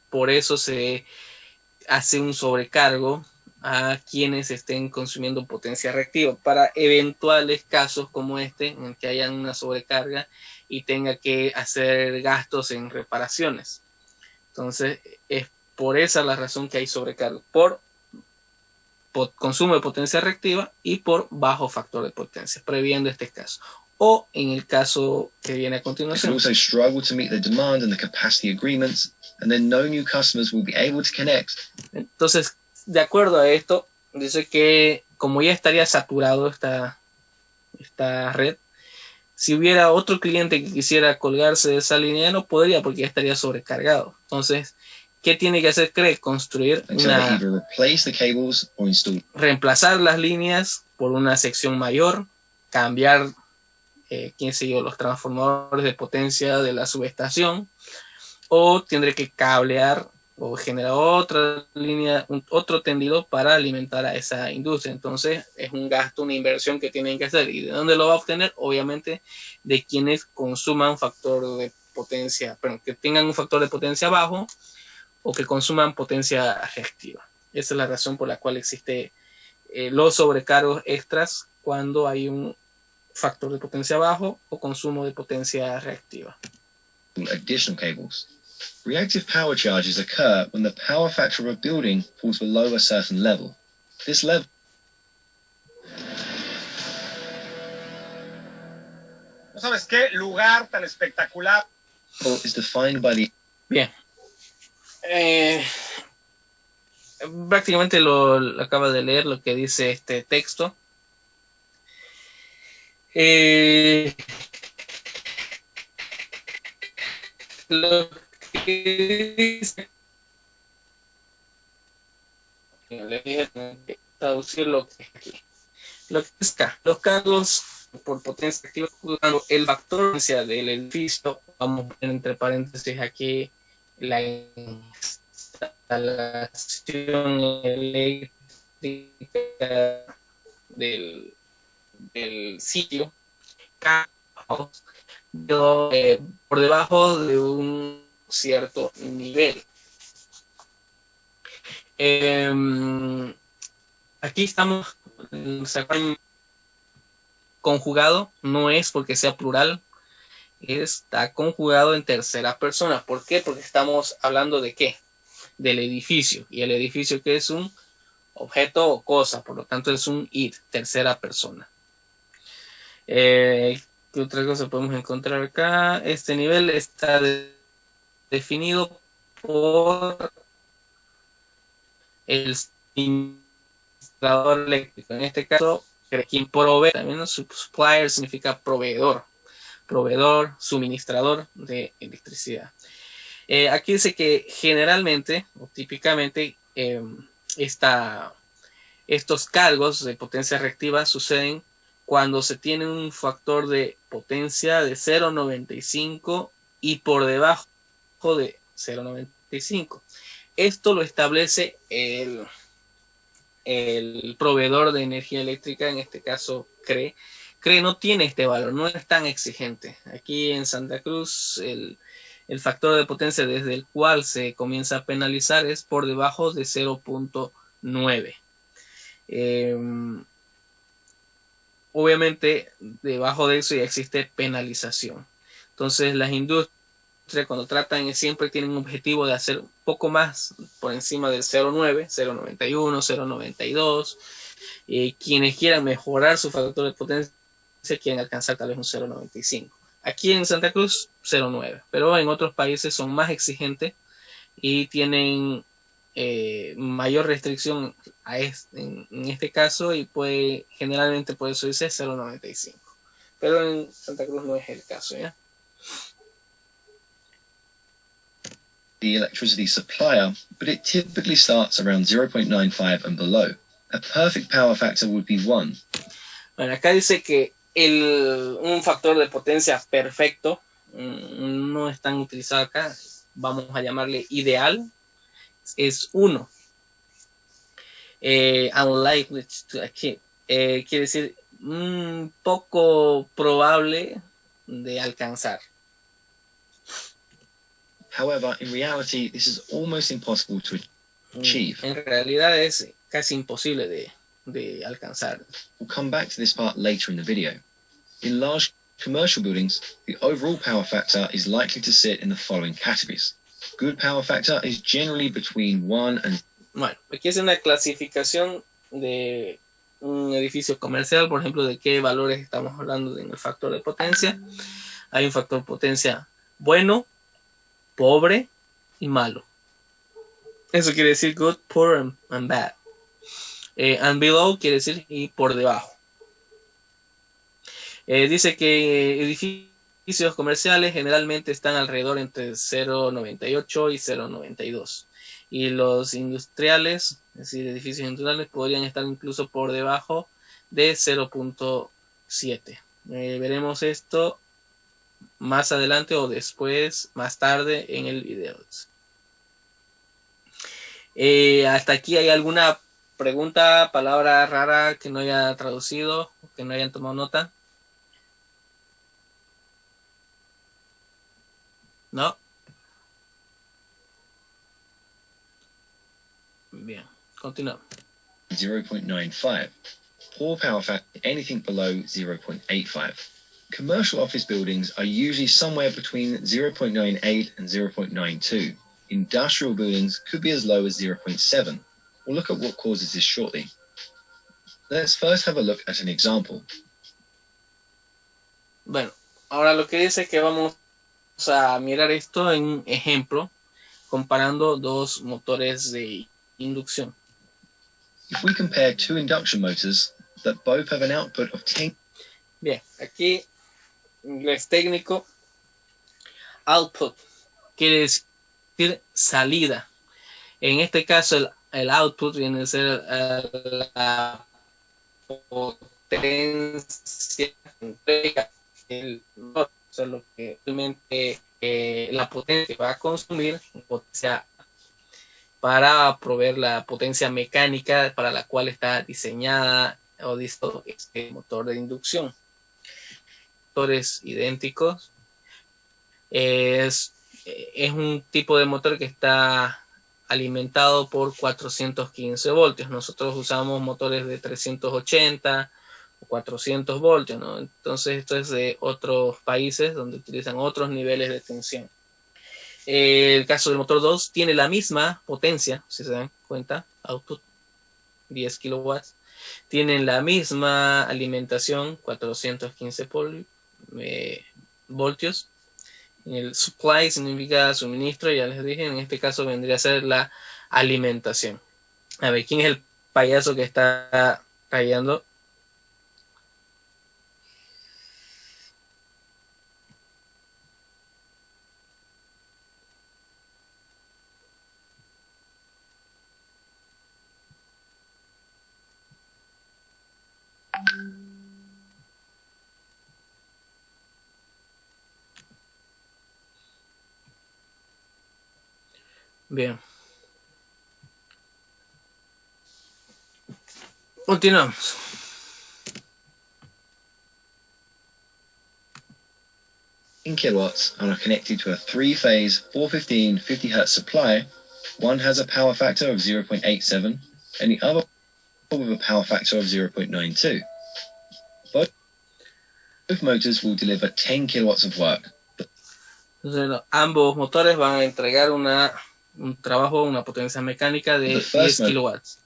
Speaker 1: por eso se hace un sobrecargo a quienes estén consumiendo potencia reactiva para eventuales casos como este en el que haya una sobrecarga y tenga que hacer gastos en reparaciones. Entonces es por esa la razón que hay sobrecargo, por consumo de potencia reactiva y por bajo factor de potencia, previendo este caso. O en el caso que viene a continuación.
Speaker 2: Also struggle to meet the demand and the capacity agreements, and then no new customers will be able to connect.
Speaker 1: Entonces, de acuerdo a esto, dice que como ya estaría saturado esta red, si hubiera otro cliente que quisiera colgarse de esa línea, no podría porque ya estaría sobrecargado. Entonces, ¿qué tiene que hacer CRE? Construir reemplazar las líneas por una sección mayor, cambiar los transformadores de potencia de la subestación, o tendré que cablear o generar otra línea, otro tendido para alimentar a esa industria. Entonces es un gasto, una inversión que tienen que hacer. ¿Y de dónde lo va a obtener? Obviamente de quienes consuman factor de potencia, pero que tengan un factor de potencia bajo o que consuman potencia reactiva. Esa es la razón por la cual existe los sobrecargos extras cuando hay un factor de potencia bajo o consumo de potencia reactiva.
Speaker 2: Additional cables. Reactive power charges occur when the power factor of a building falls below a certain level. This level
Speaker 8: ¿No sabes qué lugar tan espectacular?
Speaker 2: is defined by the...
Speaker 1: Bien. Prácticamente lo acaba de leer lo que dice este texto. Lo que dice, le dije traducir lo que aquí. Lo que es acá, los cargos por potencia activa, el factor de potencia del edificio, vamos a poner entre paréntesis aquí la instalación eléctrica del sitio, por debajo de un cierto nivel. Aquí estamos, conjugado, no es porque sea plural, está conjugado en tercera persona. ¿Por qué? Porque estamos hablando de ¿qué? Del edificio, y el edificio que es un objeto o cosa, por lo tanto es un id, tercera persona. ¿Qué otra cosa podemos encontrar acá? Este nivel está definido por el administrador eléctrico. En este caso, quien provee, también supplier significa proveedor, suministrador de electricidad. Aquí dice que generalmente o típicamente estos cargos de potencia reactiva suceden cuando se tiene un factor de potencia de 0,95 y por debajo de 0,95. Esto lo establece el proveedor de energía eléctrica, en este caso CRE. CRE no tiene este valor, no es tan exigente. Aquí en Santa Cruz el factor de potencia desde el cual se comienza a penalizar es por debajo de 0,9. Obviamente debajo de eso ya existe penalización. Entonces las industrias cuando tratan siempre tienen un objetivo de hacer un poco más por encima del 0,9, 0,91, 0,92. Quienes quieran mejorar su factor de potencia quieren alcanzar tal vez un 0,95. Aquí en Santa Cruz 0,9, pero en otros países son más exigentes y tienen mayor restricción en este caso, y generalmente puede subirse 0,95, pero en Santa Cruz no es el caso, ¿ya?
Speaker 2: The electricity supplier, but it typically starts around 0.95 and below. A perfect power factor would be 1.
Speaker 1: Bueno, acá dice que un factor de potencia perfecto no es tan utilizado acá, vamos a llamarle ideal, es 1. Unlikely to achieve, quiere decir poco probable de alcanzar.
Speaker 2: However, in reality, this is almost impossible to achieve.
Speaker 1: En realidad es casi imposible de alcanzar.
Speaker 2: We'll come back to this part later in the video. In large commercial buildings, the overall power factor is likely to sit in the following categories. Good power factor is generally between 1 and...
Speaker 1: Bueno, aquí es una clasificación de un edificio comercial, por ejemplo, de qué valores estamos hablando en el factor de potencia. Hay un factor de potencia bueno, pobre y malo. Eso quiere decir good, poor and bad. And below quiere decir y por debajo. Dice que edificios comerciales generalmente están alrededor entre 0,98 y 0,92. Y los industriales, es decir, edificios industriales, podrían estar incluso por debajo de 0,7. Veremos esto más adelante o después, más tarde en el video. Hasta aquí, ¿hay alguna pregunta, palabra rara que no haya traducido, que no hayan tomado nota? ¿No? Bien, continuamos.
Speaker 2: 0.95. Poor power factor, anything below 0.85. Commercial office buildings are usually somewhere between 0.98 and 0.92. Industrial buildings could be as low as 0.7. We'll look at what causes this shortly. Let's first have a look at an example.
Speaker 1: Bueno, ahora lo que dice es que vamos a mirar esto en un ejemplo comparando dos motores de inducción.
Speaker 2: If we compare two induction motors that both have an output of 10...
Speaker 1: Bien, aquí inglés técnico, output quiere decir salida. En este caso el output viene a ser la potencia entrega o sea, lo que realmente la potencia que va a consumir potencia para proveer la potencia mecánica para la cual está diseñada o diseñado este motor de inducción. Motores idénticos Es un tipo de motor que está alimentado por 415 voltios. Nosotros usamos motores de 380 o 400 voltios, ¿no? Entonces esto es de otros países donde utilizan otros niveles de tensión. El caso del motor 2 tiene la misma potencia, si se dan cuenta, output 10 kilowatts, tienen la misma alimentación, 415 voltios. El supply significa suministro, ya les dije, en este caso vendría a ser la alimentación. A ver, ¿quién es el payaso que está rayando? Bien. Continuamos.
Speaker 2: In kilowatts and are connected to a three-phase 415 50 Hz supply. One has a power factor of 0.87 and the other with a power factor of 0.92. Both motors will deliver 10 kilowatts of work.
Speaker 1: Entonces, ambos motores van a entregar un trabajo, una potencia mecánica de 10 kilowatts.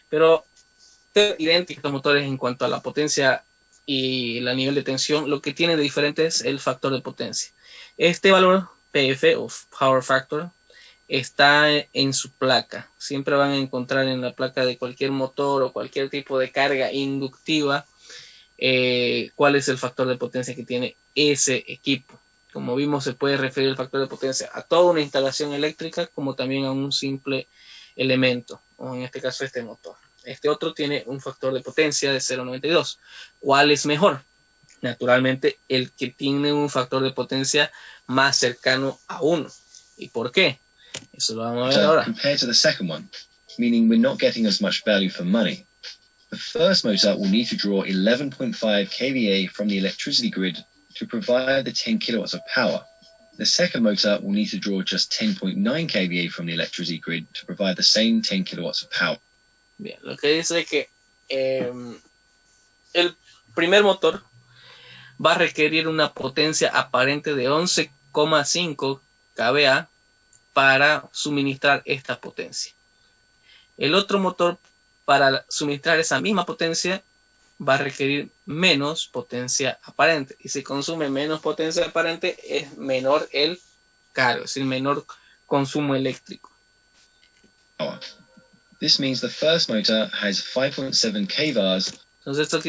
Speaker 1: Pero idénticos los motores en cuanto a la potencia y el nivel de tensión. Lo que tiene de diferente es el factor de potencia. Este valor PF o Power Factor está en su placa. Siempre van a encontrar en la placa de cualquier motor o cualquier tipo de carga inductiva cuál es el factor de potencia que tiene ese equipo. Como vimos, se puede referir el factor de potencia a toda una instalación eléctrica como también a un simple elemento, o en este caso este motor. Este otro tiene un factor de potencia de 0.92. ¿Cuál es mejor? Naturalmente el que tiene un factor de potencia más cercano a 1. ¿Y por qué? Eso lo vamos a ver ahora.
Speaker 2: Compared to the second one, meaning we're not getting as much value for money. The first motor will need to draw 11.5 kVA from the electricity grid to provide the 10 kilowatts of power. The second motor will need to draw just 10.9 kVA from the electricity grid to provide the same 10 kilowatts of power.
Speaker 1: Bien, lo que dice es que el primer motor va a requerir una potencia aparente de 11,5 kVA para suministrar esta potencia. El otro motor, para suministrar esa misma potencia, va a requerir menos potencia aparente. Y si consume menos potencia aparente, es menor el cargo, es decir, menor consumo eléctrico.
Speaker 2: This means the first motor has 5.7 kVArs.
Speaker 1: Entonces esto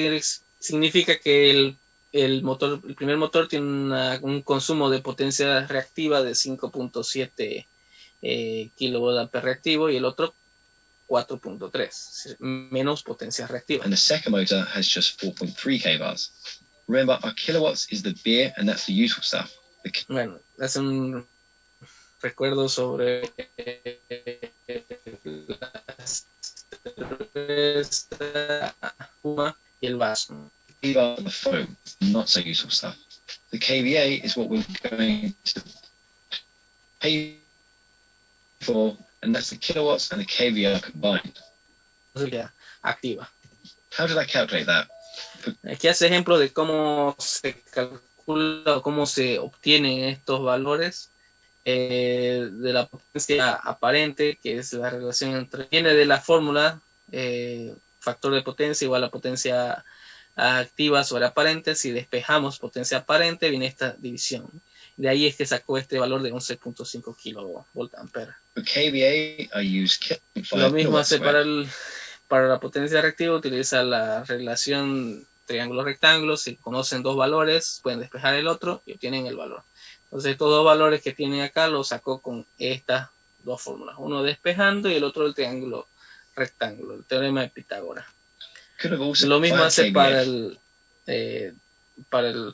Speaker 1: significa que el primer motor tiene un consumo de potencia reactiva de 5.7 kVA reactivo y el otro 4.3, menos potencia reactiva.
Speaker 2: And the second motor has just 4.3 kVArs. Remember, our kilowatts is the beer and that's the useful stuff.
Speaker 1: Bueno, hace un recuerdo sobre la y el vaso.
Speaker 2: kVA, the foam, not so useful stuff. The kVA is what we're going to pay for, and that's the kilowatts and the kVA combined.
Speaker 1: Activa.
Speaker 2: How did I calculate that?
Speaker 1: Aquí hace ejemplo de cómo se calcula o cómo se obtienen estos valores de la potencia aparente, que es la relación entre, viene de la fórmula factor de potencia igual a potencia activa sobre aparente. Si despejamos potencia aparente, viene esta división. De ahí es que sacó este valor de 11.5 kilovoltampera. Lo mismo hace para la potencia reactiva, utiliza la relación triángulo-rectángulo. Si conocen dos valores, pueden despejar el otro y obtienen el valor. Entonces estos dos valores que tienen acá los sacó con estas dos fórmulas. Uno despejando y el otro el triángulo rectángulo, el teorema de Pitágoras. Lo mismo hace para el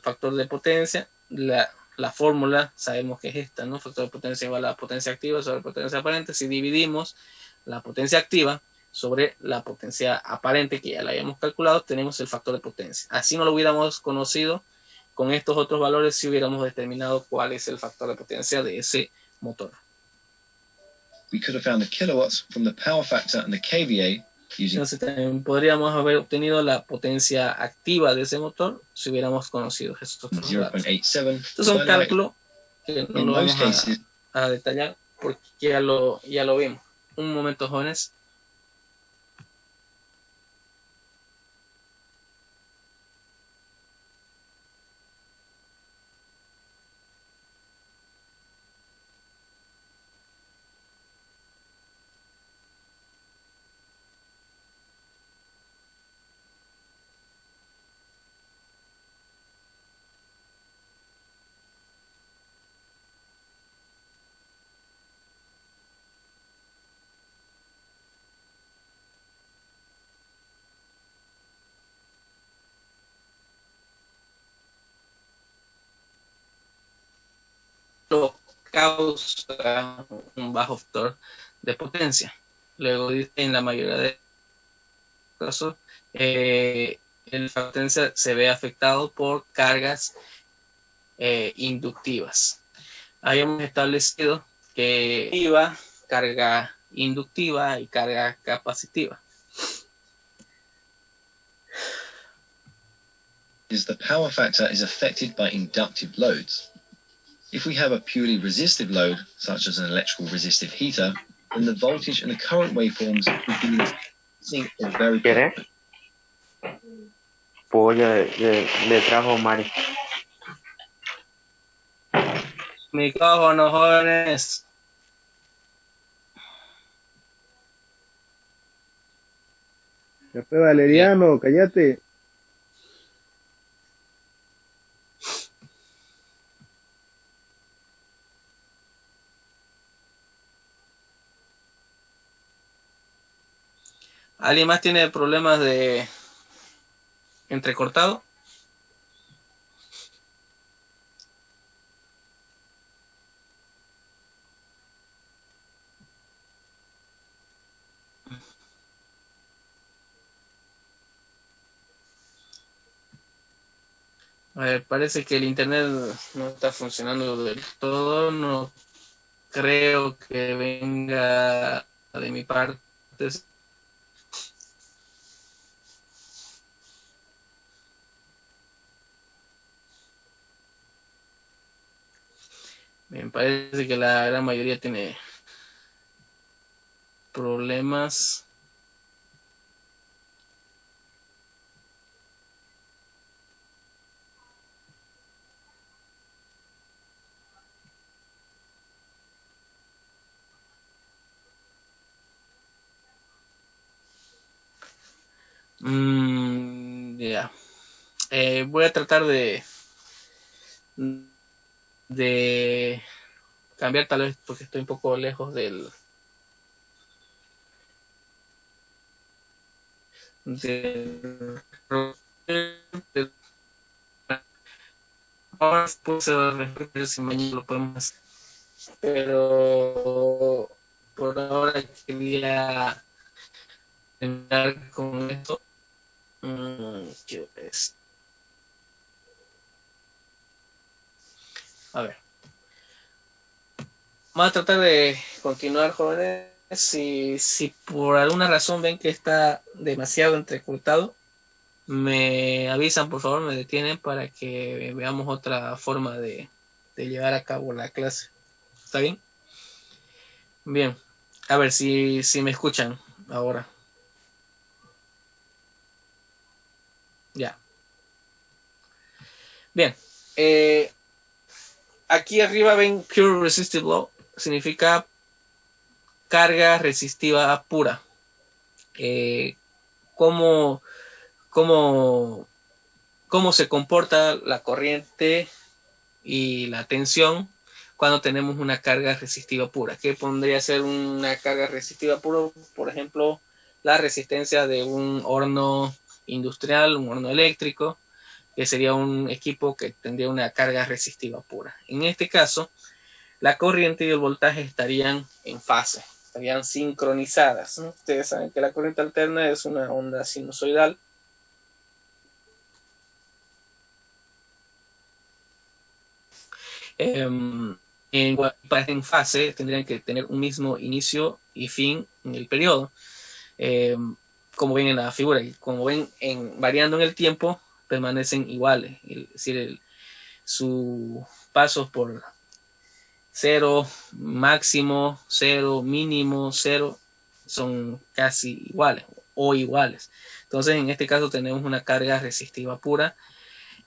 Speaker 1: factor de potencia. La fórmula sabemos que es esta, ¿no? Factor de potencia igual a la potencia activa sobre potencia aparente. Si dividimos la potencia activa sobre la potencia aparente, que ya la habíamos calculado, tenemos el factor de potencia. Así no lo hubiéramos conocido con estos otros valores si hubiéramos determinado cuál es el factor de potencia de ese motor.
Speaker 2: We could have found the kilowatts from the power factor and the kVA using
Speaker 1: Entonces también podríamos haber obtenido la potencia activa de ese motor si hubiéramos conocido estos otros datos.
Speaker 2: 0.87.
Speaker 1: Esto es un cálculo que no
Speaker 2: In
Speaker 1: lo
Speaker 2: most
Speaker 1: vamos
Speaker 2: cases,
Speaker 1: a detallar porque ya lo vimos. Un momento, jóvenes. Lo causa un bajo factor de potencia. Luego dice en la mayoría de casos el factor de potencia se ve afectado por cargas inductivas. Habíamos establecido que iba carga inductiva y carga capacitiva.
Speaker 2: the power factor is affected by inductive loads. If we have a purely resistive load, such as an electrical resistive heater, then the voltage and the current waveforms would be increasing or very
Speaker 9: ¿Quieres? Pollo le trajo Mari.
Speaker 1: Micrófono, jóvenes.
Speaker 10: Café Valeriano, cállate.
Speaker 1: ¿Alguien más tiene problemas de entrecortado? A ver, parece que el internet no está funcionando del todo. No creo que venga de mi parte. Me parece que la gran mayoría tiene problemas. Ya. Voy a tratar de cambiar tal vez porque estoy un poco lejos del ahora puse referir si mañana lo podemos hacer, pero por ahora quería terminar con esto. ¿Qué es? A ver, vamos a tratar de continuar, jóvenes. Si por alguna razón ven que está demasiado entrecortado, me avisan, por favor, me detienen para que veamos otra forma de llevar a cabo la clase. ¿Está bien? Bien, a ver si me escuchan ahora. Ya. Bien. Aquí arriba ven Pure Resistive Load. Significa carga resistiva pura. ¿Cómo se comporta la corriente y la tensión cuando tenemos una carga resistiva pura? ¿Qué podría ser una carga resistiva pura? Por ejemplo, la resistencia de un horno industrial, un horno eléctrico, que sería un equipo que tendría una carga resistiva pura. En este caso, la corriente y el voltaje estarían en fase. estarían sincronizadas, ¿no? Ustedes saben que la corriente alterna es una onda sinusoidal. En fase tendrían que tener un mismo inicio y fin en el periodo, como ven en la figura, y como ven variando en el tiempo permanecen iguales, es decir, sus pasos por 0 máximo, 0 mínimo, 0 son casi iguales o iguales. Entonces en este caso tenemos una carga resistiva pura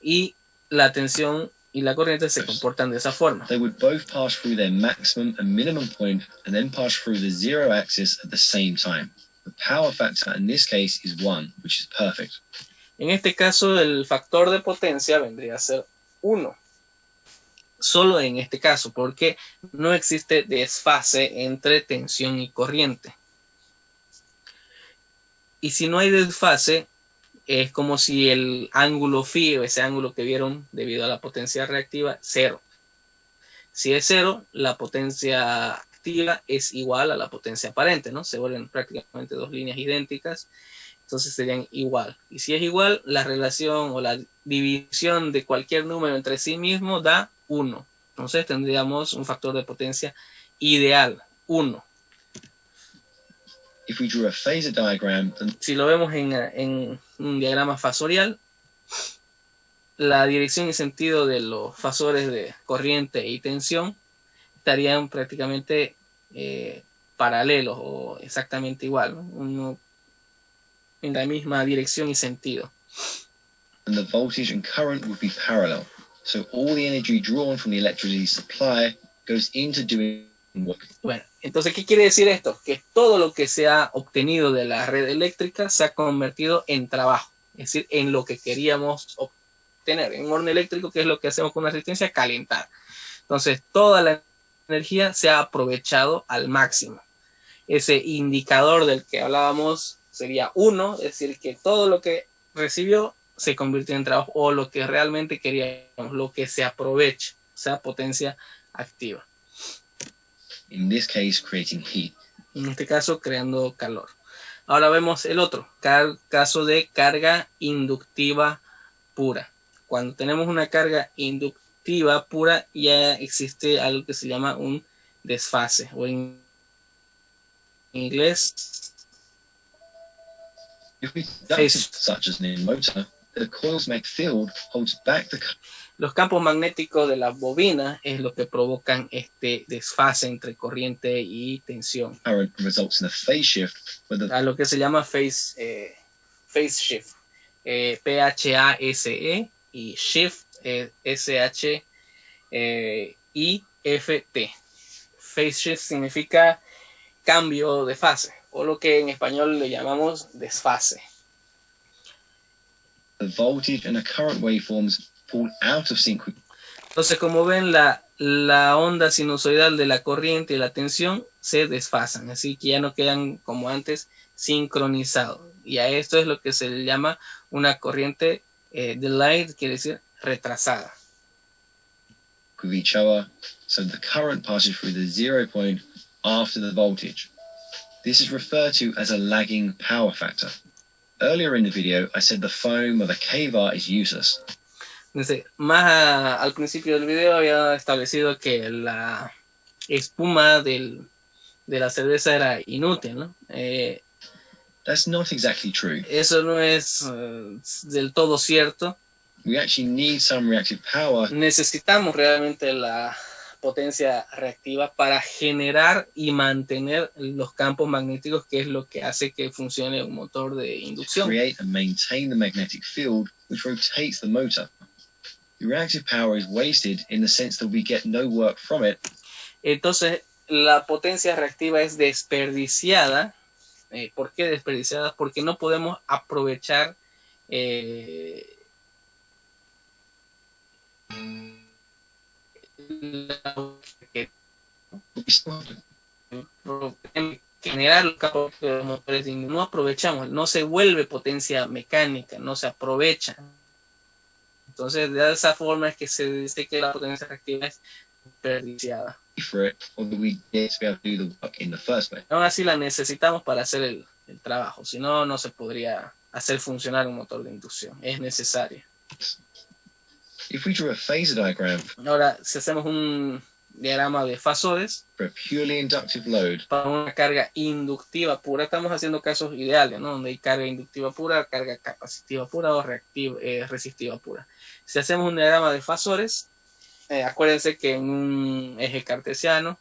Speaker 1: y la tensión y la corriente se comportan de esa forma.
Speaker 2: They would both pass through their maximum and minimum point and then pass through the zero axis at the same time. The power factor in this case is 1, which is perfect.
Speaker 1: En este caso el factor de potencia vendría a ser 1. Solo en este caso, porque no existe desfase entre tensión y corriente. Y si no hay desfase, es como si el ángulo phi, o ese ángulo que vieron debido a la potencia reactiva, 0. Si es 0, la potencia activa es igual a la potencia aparente, ¿no? Se vuelven prácticamente dos líneas idénticas, entonces serían igual. Y si es igual, la relación o la división de cualquier número entre sí mismo da 1. Entonces tendríamos un factor de potencia ideal, 1.
Speaker 2: If we drew a phasor diagram, then
Speaker 1: si lo vemos en un diagrama fasorial, la dirección y sentido de los fasores de corriente y tensión estarían prácticamente paralelos o exactamente igual, ¿no? Uno en la misma dirección y sentido.
Speaker 2: and the voltage and current would be parallel. So all the energy drawn from the electricity supply goes into doing work.
Speaker 1: Bueno, entonces, ¿qué quiere decir esto? Que todo lo que se ha obtenido de la red eléctrica se ha convertido en trabajo, es decir, en lo que queríamos obtener. En un horno eléctrico, ¿qué es lo que hacemos con una resistencia? Calentar. Entonces, toda la energía se ha aprovechado al máximo. Ese indicador del que hablábamos sería 1, es decir, que todo lo que recibió se convirtió en trabajo, o lo que realmente queríamos, lo que se aprovecha, o sea, potencia activa.
Speaker 2: In this case, creating heat.
Speaker 1: En este caso, creando calor. Ahora vemos el otro, caso de carga inductiva pura. Cuando tenemos una carga inductiva pura, ya existe algo que se llama un desfase, o en inglés,
Speaker 2: If we conduct such as in motor, the coil's magnetic field holds back the
Speaker 1: los campos magnéticos de la bobina es lo que provocan este desfase entre corriente y tensión.
Speaker 2: current and results in a phase shift where the
Speaker 1: A lo que se llama phase shift. PHASE y shift SHIFT. Phase shift significa cambio de fase, o lo que en español le llamamos desfase.
Speaker 2: voltage and the current waveforms pull out of sync with
Speaker 1: Entonces, como ven, la onda sinusoidal de la corriente y la tensión se desfasan, así que ya no quedan como antes sincronizados. Y a esto es lo que se le llama una corriente delayed, quiere decir retrasada.
Speaker 2: with each other, so the current passes through the 0 point after the voltage. This is referred to as a lagging power factor. Earlier in the video, I said the foam or the kvar is useless.
Speaker 1: Entonces, al principio del video había establecido que la espuma de la cerveza era inútil, ¿no?
Speaker 2: That's not exactly true.
Speaker 1: Eso no es del todo cierto.
Speaker 2: We actually need some reactive power
Speaker 1: Necesitamos realmente la potencia reactiva para generar y mantener los campos magnéticos, que es lo que hace que funcione un motor de
Speaker 2: to
Speaker 1: inducción.
Speaker 2: create and maintain the magnetic field which rotates the motor. The reactive power is wasted in the sense that we get no work from it.
Speaker 1: Entonces, la potencia reactiva es desperdiciada. ¿Por qué desperdiciada? Porque no podemos aprovechar generar los campos de los motores, no aprovechamos, no se vuelve potencia mecánica, no se aprovecha. Entonces, de esa forma es que se dice que la potencia reactiva es desperdiciada.
Speaker 2: for it, or do we need to be able to do the work in the first place?
Speaker 1: Aún así la necesitamos para hacer el trabajo, si no, no se podría hacer funcionar un motor de inducción, es necesario.
Speaker 2: If we drew a phasor diagram
Speaker 1: Ahora, si hacemos un diagrama de fasores
Speaker 2: for a purely inductive load,
Speaker 1: para una carga inductiva pura, estamos haciendo casos ideales, ¿no? Donde hay carga inductiva pura, carga capacitiva pura o resistiva pura. Si hacemos un diagrama de fasores, acuérdense que en un eje cartesiano,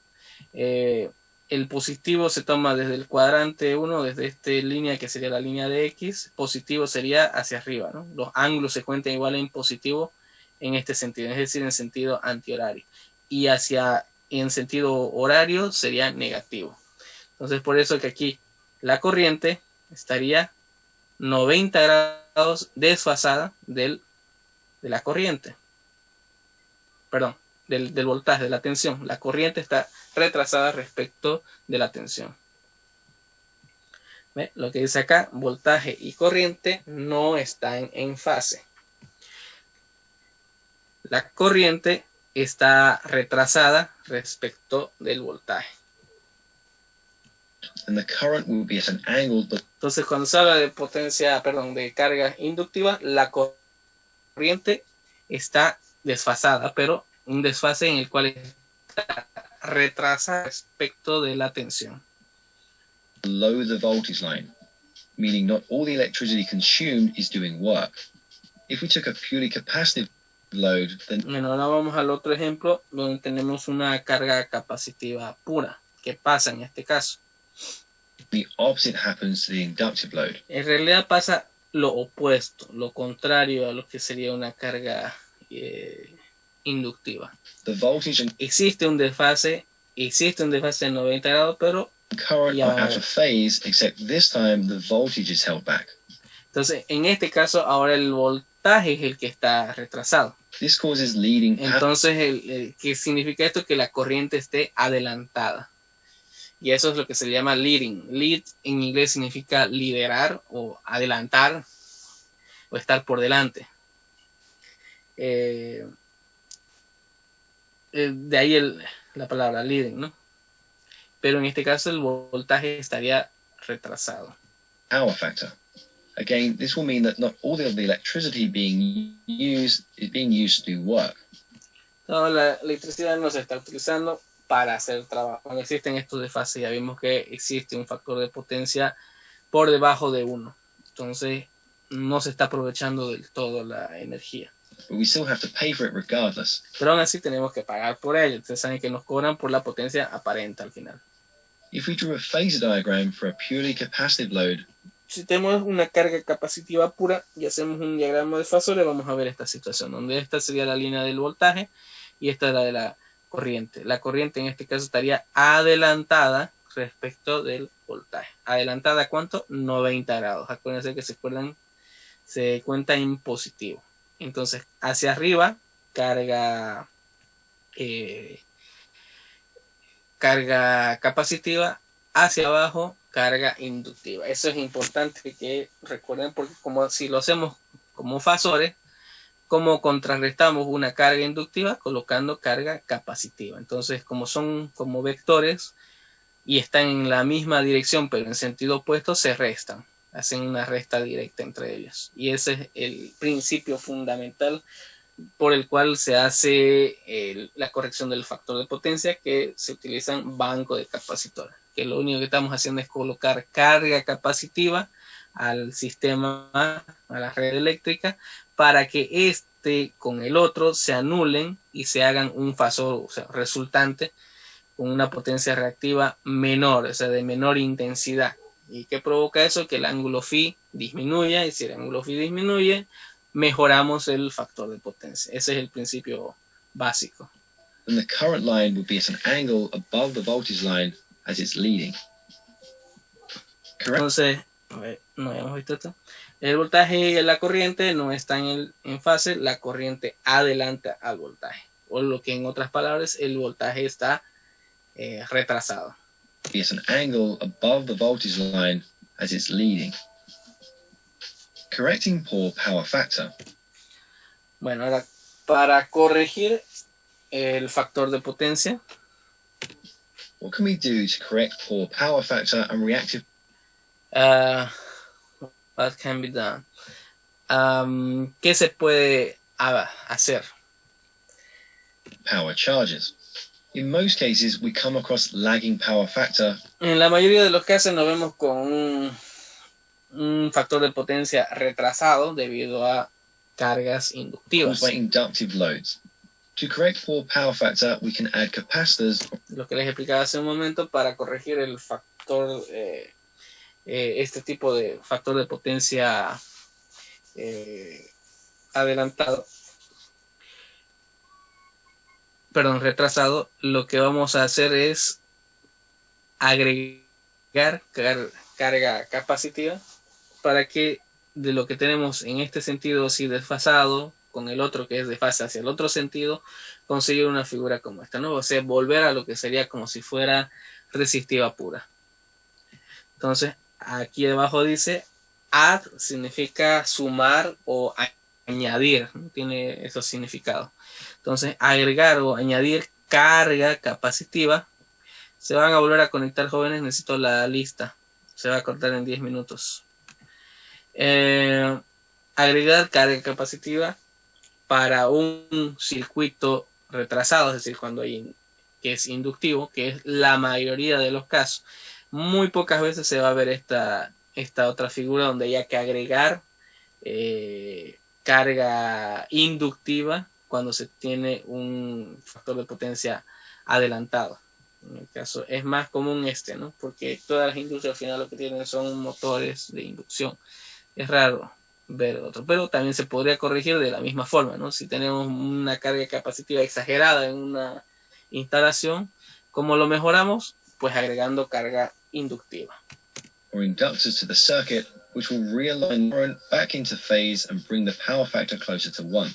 Speaker 1: el positivo se toma desde el cuadrante 1, desde esta línea que sería la línea de X, positivo sería hacia arriba, ¿no? Los ángulos se cuentan igual en positivo en este sentido, es decir, en sentido antihorario. Y en sentido horario sería negativo. Entonces, por eso que aquí la corriente estaría 90 grados desfasada de la corriente. Perdón, del voltaje, de la tensión. La corriente está retrasada respecto de la tensión. ¿Ve? Lo que dice acá, voltaje y corriente no están en fase. La corriente está retrasada respecto del voltaje.
Speaker 2: and the current will be at an angle but
Speaker 1: Entonces, cuando se habla de potencia, perdón, de carga inductiva, la corriente está desfasada, pero un desfase en el cual está retrasada respecto de la tensión.
Speaker 2: below the voltage line, meaning not all the electricity consumed is doing work. If we took a purely capacitive load, then
Speaker 1: Bueno, ahora vamos al otro ejemplo donde tenemos una carga capacitiva pura. ¿Qué pasa en este caso?
Speaker 2: the opposite happens to the inductive load.
Speaker 1: En realidad pasa lo opuesto, lo contrario a lo que sería una carga inductiva.
Speaker 2: The voltage and
Speaker 1: Existe un desfase de 90 grados, pero
Speaker 2: current are out of phase, except this time the voltage is held back.
Speaker 1: entonces en este caso ahora el voltaje es el que está retrasado.
Speaker 2: This causes leading
Speaker 1: Entonces, ¿qué significa esto? Que la corriente esté adelantada. Y eso es lo que se llama leading. Lead en inglés significa liderar o adelantar o estar por delante. De ahí la palabra leading, ¿no? Pero en este caso el voltaje estaría retrasado.
Speaker 2: power factor. Again, this will mean that not all of the electricity being used is being used to do work.
Speaker 1: No, la electricidad no se está utilizando para hacer trabajo. Cuando existen estos desfases, ya vimos que existe un factor de potencia por debajo de 1. Entonces, no se está aprovechando del todo la energía.
Speaker 2: But we still have to pay for it regardless.
Speaker 1: Pero aún así tenemos que pagar por ello. Ustedes saben que nos cobran por la potencia aparente al final.
Speaker 2: If we drew a phasor diagram for a purely capacitive load,
Speaker 1: Si tenemos una carga capacitiva pura y hacemos un diagrama de fasores, vamos a ver esta situación, donde esta sería la línea del voltaje y esta es la de la corriente. La corriente en este caso estaría adelantada respecto del voltaje. ¿Adelantada cuánto? 90 grados. Acuérdense que se cuenta en positivo. Entonces, hacia arriba, carga capacitiva, hacia abajo, carga inductiva. Eso es importante que recuerden, porque como si lo hacemos como fasores, como contrarrestamos una carga inductiva colocando carga capacitiva. Entonces, como son como vectores y están en la misma dirección pero en sentido opuesto, se restan, hacen una resta directa entre ellos. Y ese es el principio fundamental por el cual se hace la corrección del factor de potencia, que se utilizan bancos de capacitores, que lo único que estamos haciendo es colocar carga capacitiva al sistema, a la red eléctrica, para que este con el otro se anulen y se hagan un fasor, o sea, resultante con una potencia reactiva menor, o sea, de menor intensidad. ¿Y qué provoca eso? Que el ángulo phi disminuya, y si el ángulo phi disminuye, mejoramos el factor de potencia. Ese es el principio básico.
Speaker 2: then the current line would be at an angle above the voltage line as it's leading. Correct?
Speaker 1: Entonces, a ver, no habíamos visto esto. El voltaje y la corriente no están en fase, la corriente adelanta al voltaje. O lo que en otras palabras, el voltaje está retrasado.
Speaker 2: Be at an angle above the voltage line as it's leading. Correcting poor power factor.
Speaker 1: Bueno, ahora para corregir el factor de potencia,
Speaker 2: What can we do to correct poor power factor and reactive
Speaker 1: what can be done? ¿Qué se puede hacer?
Speaker 2: power charges? In most cases, we come across lagging power factor.
Speaker 1: En la mayoría de los casos nos vemos con un factor de potencia retrasado debido a cargas inductivas.
Speaker 2: Caused by inductive loads. To correct poor power factor, we can add capacitors.
Speaker 1: Lo que les explicaba hace un momento, para corregir el factor, este tipo de factor de potencia retrasado, lo que vamos a hacer es agregar carga capacitiva para que de lo que tenemos en este sentido así desfasado con el otro que es de fase hacia el otro sentido, conseguir una figura como esta, ¿no? O sea, volver a lo que sería como si fuera resistiva pura. Entonces, aquí debajo dice add, significa sumar o añadir, ¿no? Tiene esos significados. Entonces, agregar o añadir carga capacitiva. Se van a volver a conectar, jóvenes, necesito la lista. Se va a cortar en 10 minutos. Agregar carga capacitiva para un circuito retrasado, es decir, cuando hay que es inductivo, que es la mayoría de los casos. Muy pocas veces se va a ver esta otra figura donde haya que agregar carga inductiva cuando se tiene un factor de potencia adelantado. En el caso es más común ¿no? Porque todas las industrias al final lo que tienen son motores de inducción. Es raro ver otro, pero también se podría corregir de la misma forma, ¿no? Si tenemos una carga capacitiva exagerada en una instalación, ¿cómo lo mejoramos? Pues agregando carga inductiva.
Speaker 2: Or inductors to the circuit, which will realign current back into phase and bring the power factor closer to 1.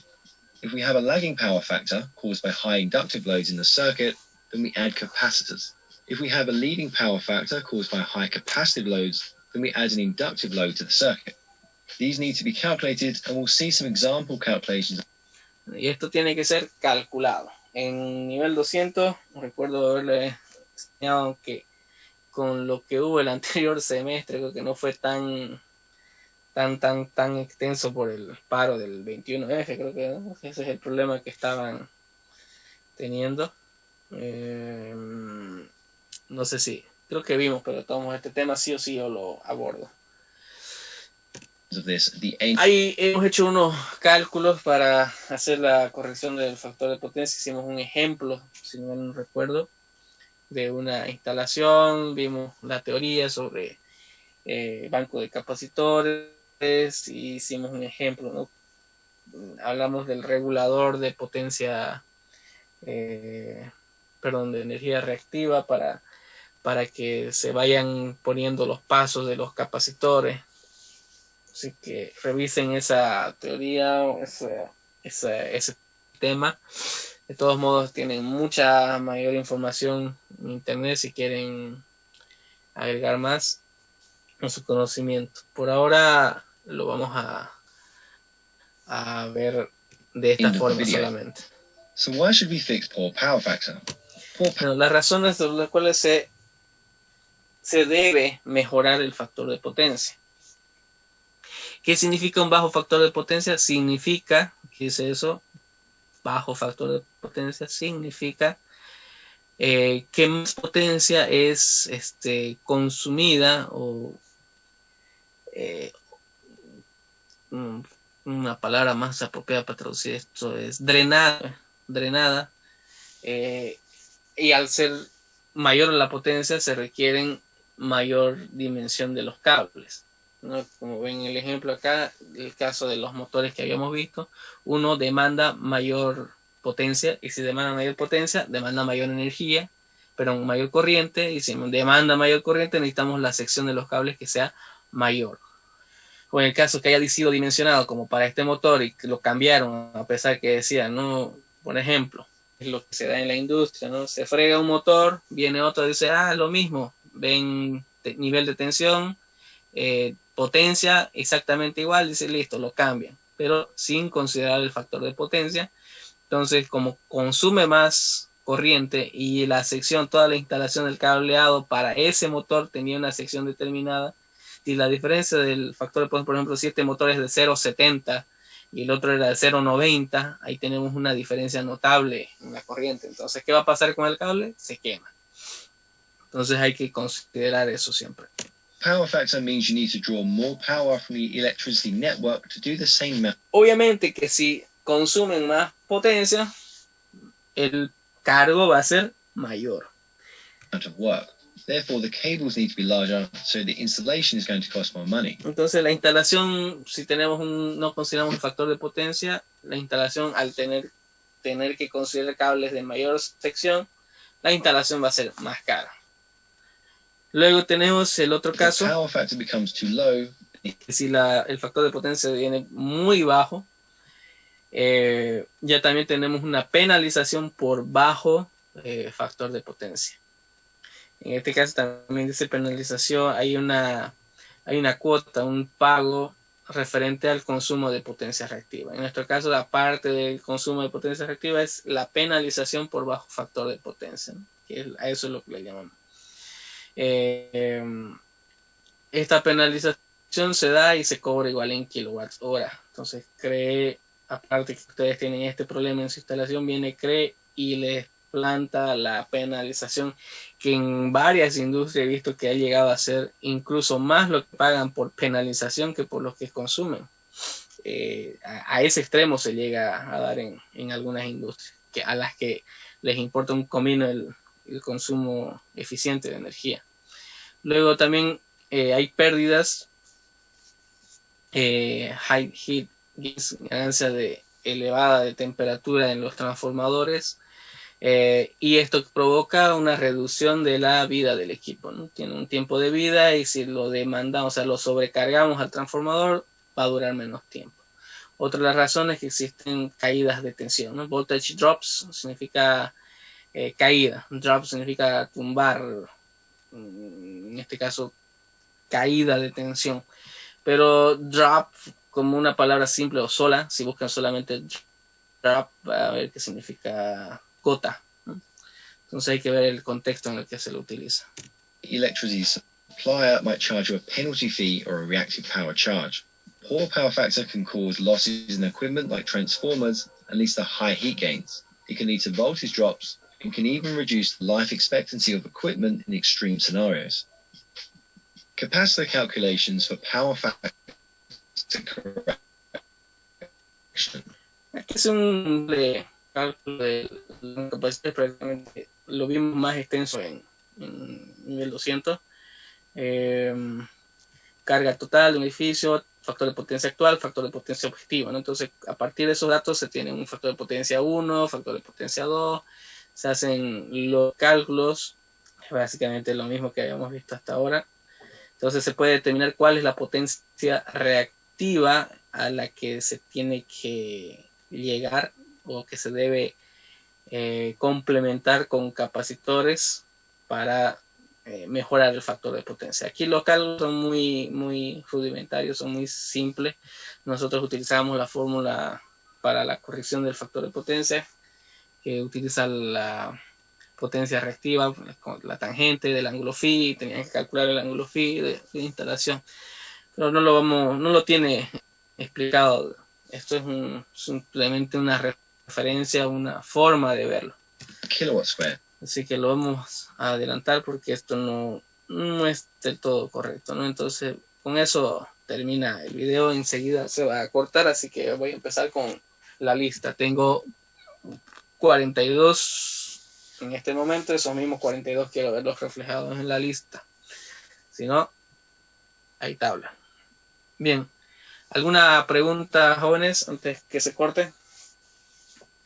Speaker 2: If we have a lagging power factor caused by high inductive loads in the circuit, then we add capacitors. If we have a leading power factor caused by high capacitive loads, then we add an inductive load to the circuit. These need to be calculated, and we'll see some example calculations.
Speaker 1: Y esto tiene que ser calculado. En nivel 200, recuerdo haberle enseñado que con lo que hubo el anterior semestre, creo que no fue tan extenso por el paro del 21F, creo que ¿no? Ese es el problema que estaban teniendo. No sé si, creo que vimos, pero tomamos este tema sí o sí yo lo abordo. Ahí hemos hecho unos cálculos para hacer la corrección del factor de potencia. Hicimos un ejemplo, si no me recuerdo, de una instalación. Vimos la teoría sobre banco de capacitores y hicimos un ejemplo, ¿no? Hablamos del regulador de potencia, de energía reactiva para que se vayan poniendo los pasos de los capacitores. Así que revisen esa teoría, ese tema. De todos modos, tienen mucha mayor información en internet si quieren agregar más en su conocimiento. Por ahora lo vamos a ver de esta forma solamente.
Speaker 2: So why should we fix poor power factor?
Speaker 1: Bueno, las razones por las cuales se debe mejorar el factor de potencia. ¿Qué significa un bajo factor de potencia? Significa, ¿qué es eso? Bajo factor de potencia significa que más potencia es consumida o una palabra más apropiada para traducir esto es drenada y al ser mayor la potencia se requieren mayor dimensión de los cables, ¿no? Como ven en el ejemplo acá, el caso de los motores que habíamos visto, uno demanda mayor potencia y si demanda mayor potencia, demanda mayor energía, pero mayor corriente, y si demanda mayor corriente necesitamos la sección de los cables que sea mayor. O en el caso que haya sido dimensionado como para este motor y que lo cambiaron a pesar que decían, no, por ejemplo, es lo que se da en la industria, ¿no? Se frega un motor, viene otro y dice, lo mismo, ven nivel de tensión, potencia exactamente igual, dice listo, lo cambian, pero sin considerar el factor de potencia. Entonces, como consume más corriente y la sección, toda la instalación del cableado para ese motor tenía una sección determinada, y la diferencia del factor de potencia, por ejemplo, si este motor es de 0,70 y el otro era de 0,90, ahí tenemos una diferencia notable en la corriente. Entonces, ¿qué va a pasar con el cable? Se quema. Entonces hay que considerar eso siempre.
Speaker 2: Power factor means you need to draw more power from the electricity network to do the same amount
Speaker 1: Obviamente que si consumen más potencia, el cargo va a ser mayor.
Speaker 2: of work. Therefore, the cables need to be larger, so the installation is going to cost more money.
Speaker 1: Entonces la instalación, si tenemos no consideramos un factor de potencia, la instalación al tener que considerar cables de mayor sección, la instalación va a ser más cara. Luego tenemos el otro
Speaker 2: If the
Speaker 1: caso,
Speaker 2: power factor becomes too low,
Speaker 1: que si el factor de potencia viene muy bajo, ya también tenemos una penalización por bajo factor de potencia. En este caso también dice penalización, hay una cuota, un pago referente al consumo de potencia reactiva. En nuestro caso, la parte del consumo de potencia reactiva es la penalización por bajo factor de potencia, ¿no? A eso es lo que le llamamos. Esta penalización se da y se cobra igual en kilowatts hora. Entonces, aparte que ustedes tienen este problema en su instalación, viene CRE y les planta la penalización, que en varias industrias he visto que ha llegado a ser incluso más lo que pagan por penalización que por lo que consumen. A ese extremo se llega a dar en algunas industrias, a las que les importa un comino el consumo eficiente de energía. Luego también hay pérdidas, high heat gains, ganancia elevada de temperatura en los transformadores, y esto provoca una reducción de la vida del equipo, ¿no? Tiene un tiempo de vida y si lo demandamos, o sea, lo sobrecargamos al transformador, va a durar menos tiempo. Otra de las razones es que existen caídas de tensión, ¿no? Voltage drops significa caída, drop significa tumbar, en este caso caída de tensión, pero drop como una palabra simple o sola, si buscan solamente drop, va a ver qué significa gota, ¿no? Entonces hay que ver el contexto en el que se lo utiliza.
Speaker 2: electricity supplier might charge you a penalty fee or a reactive power charge. Poor power factor can cause losses in equipment like transformers and leads to high heat gains. It can lead to voltage drops and can even reduce the life expectancy of equipment in extreme scenarios. Capacitor calculations for power factor correction.
Speaker 1: Aquí es un cálculo de la capacidad, prácticamente lo vimos más extenso en nivel 200. Carga total de un edificio, factor de potencia actual, factor de potencia objetivo, ¿no? Entonces, a partir de esos datos se tiene un factor de potencia 1, factor de potencia 2, se hacen los cálculos, básicamente lo mismo que habíamos visto hasta ahora. Entonces se puede determinar cuál es la potencia reactiva a la que se tiene que llegar o que se debe complementar con capacitores para mejorar el factor de potencia. Aquí los cálculos son muy rudimentarios, son muy simples. Nosotros utilizamos la fórmula para la corrección del factor de potencia, que utiliza la potencia reactiva, la tangente del ángulo phi, tenían que calcular el ángulo phi de instalación, pero no lo tiene explicado. Esto es simplemente una referencia, una forma de verlo.
Speaker 2: Kilowatt square.
Speaker 1: Así que lo vamos a adelantar porque esto no es del todo correcto, ¿no? Entonces, con eso termina el video. Enseguida se va a cortar, así que voy a empezar con la lista. Tengo 42 en este momento, esos mismos 42 quiero verlos reflejados en la lista. Si no, hay tabla. Bien, ¿alguna pregunta, jóvenes, antes que se corte?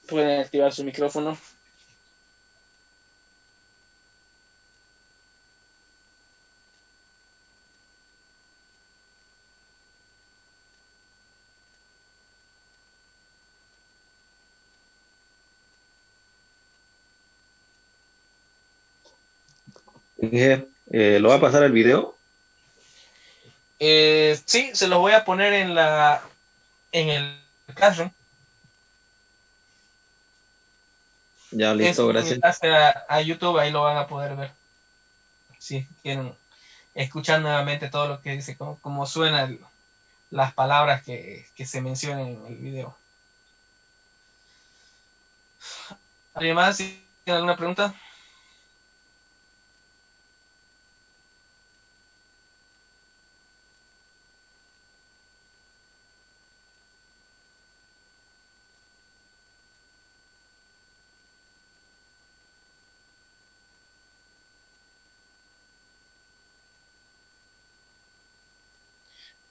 Speaker 1: Pueden activar su micrófono.
Speaker 7: ¿Lo va a pasar el video?
Speaker 1: Sí, se los voy a poner en el Classroom.
Speaker 7: Ya,
Speaker 1: Es
Speaker 7: listo,
Speaker 1: un
Speaker 7: gracias.
Speaker 1: enlace a YouTube, ahí lo van a poder ver. Si quieren escuchar nuevamente todo lo que dice, cómo suenan las palabras que se mencionan en el video. ¿Alguien más? ¿Tiene alguna pregunta?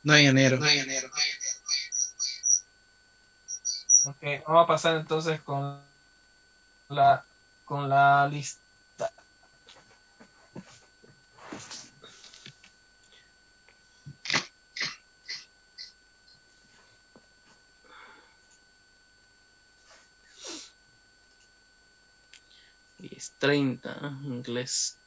Speaker 11: No hay enero.
Speaker 1: Ok, vamos a pasar entonces con la lista. Y es 30, inglés.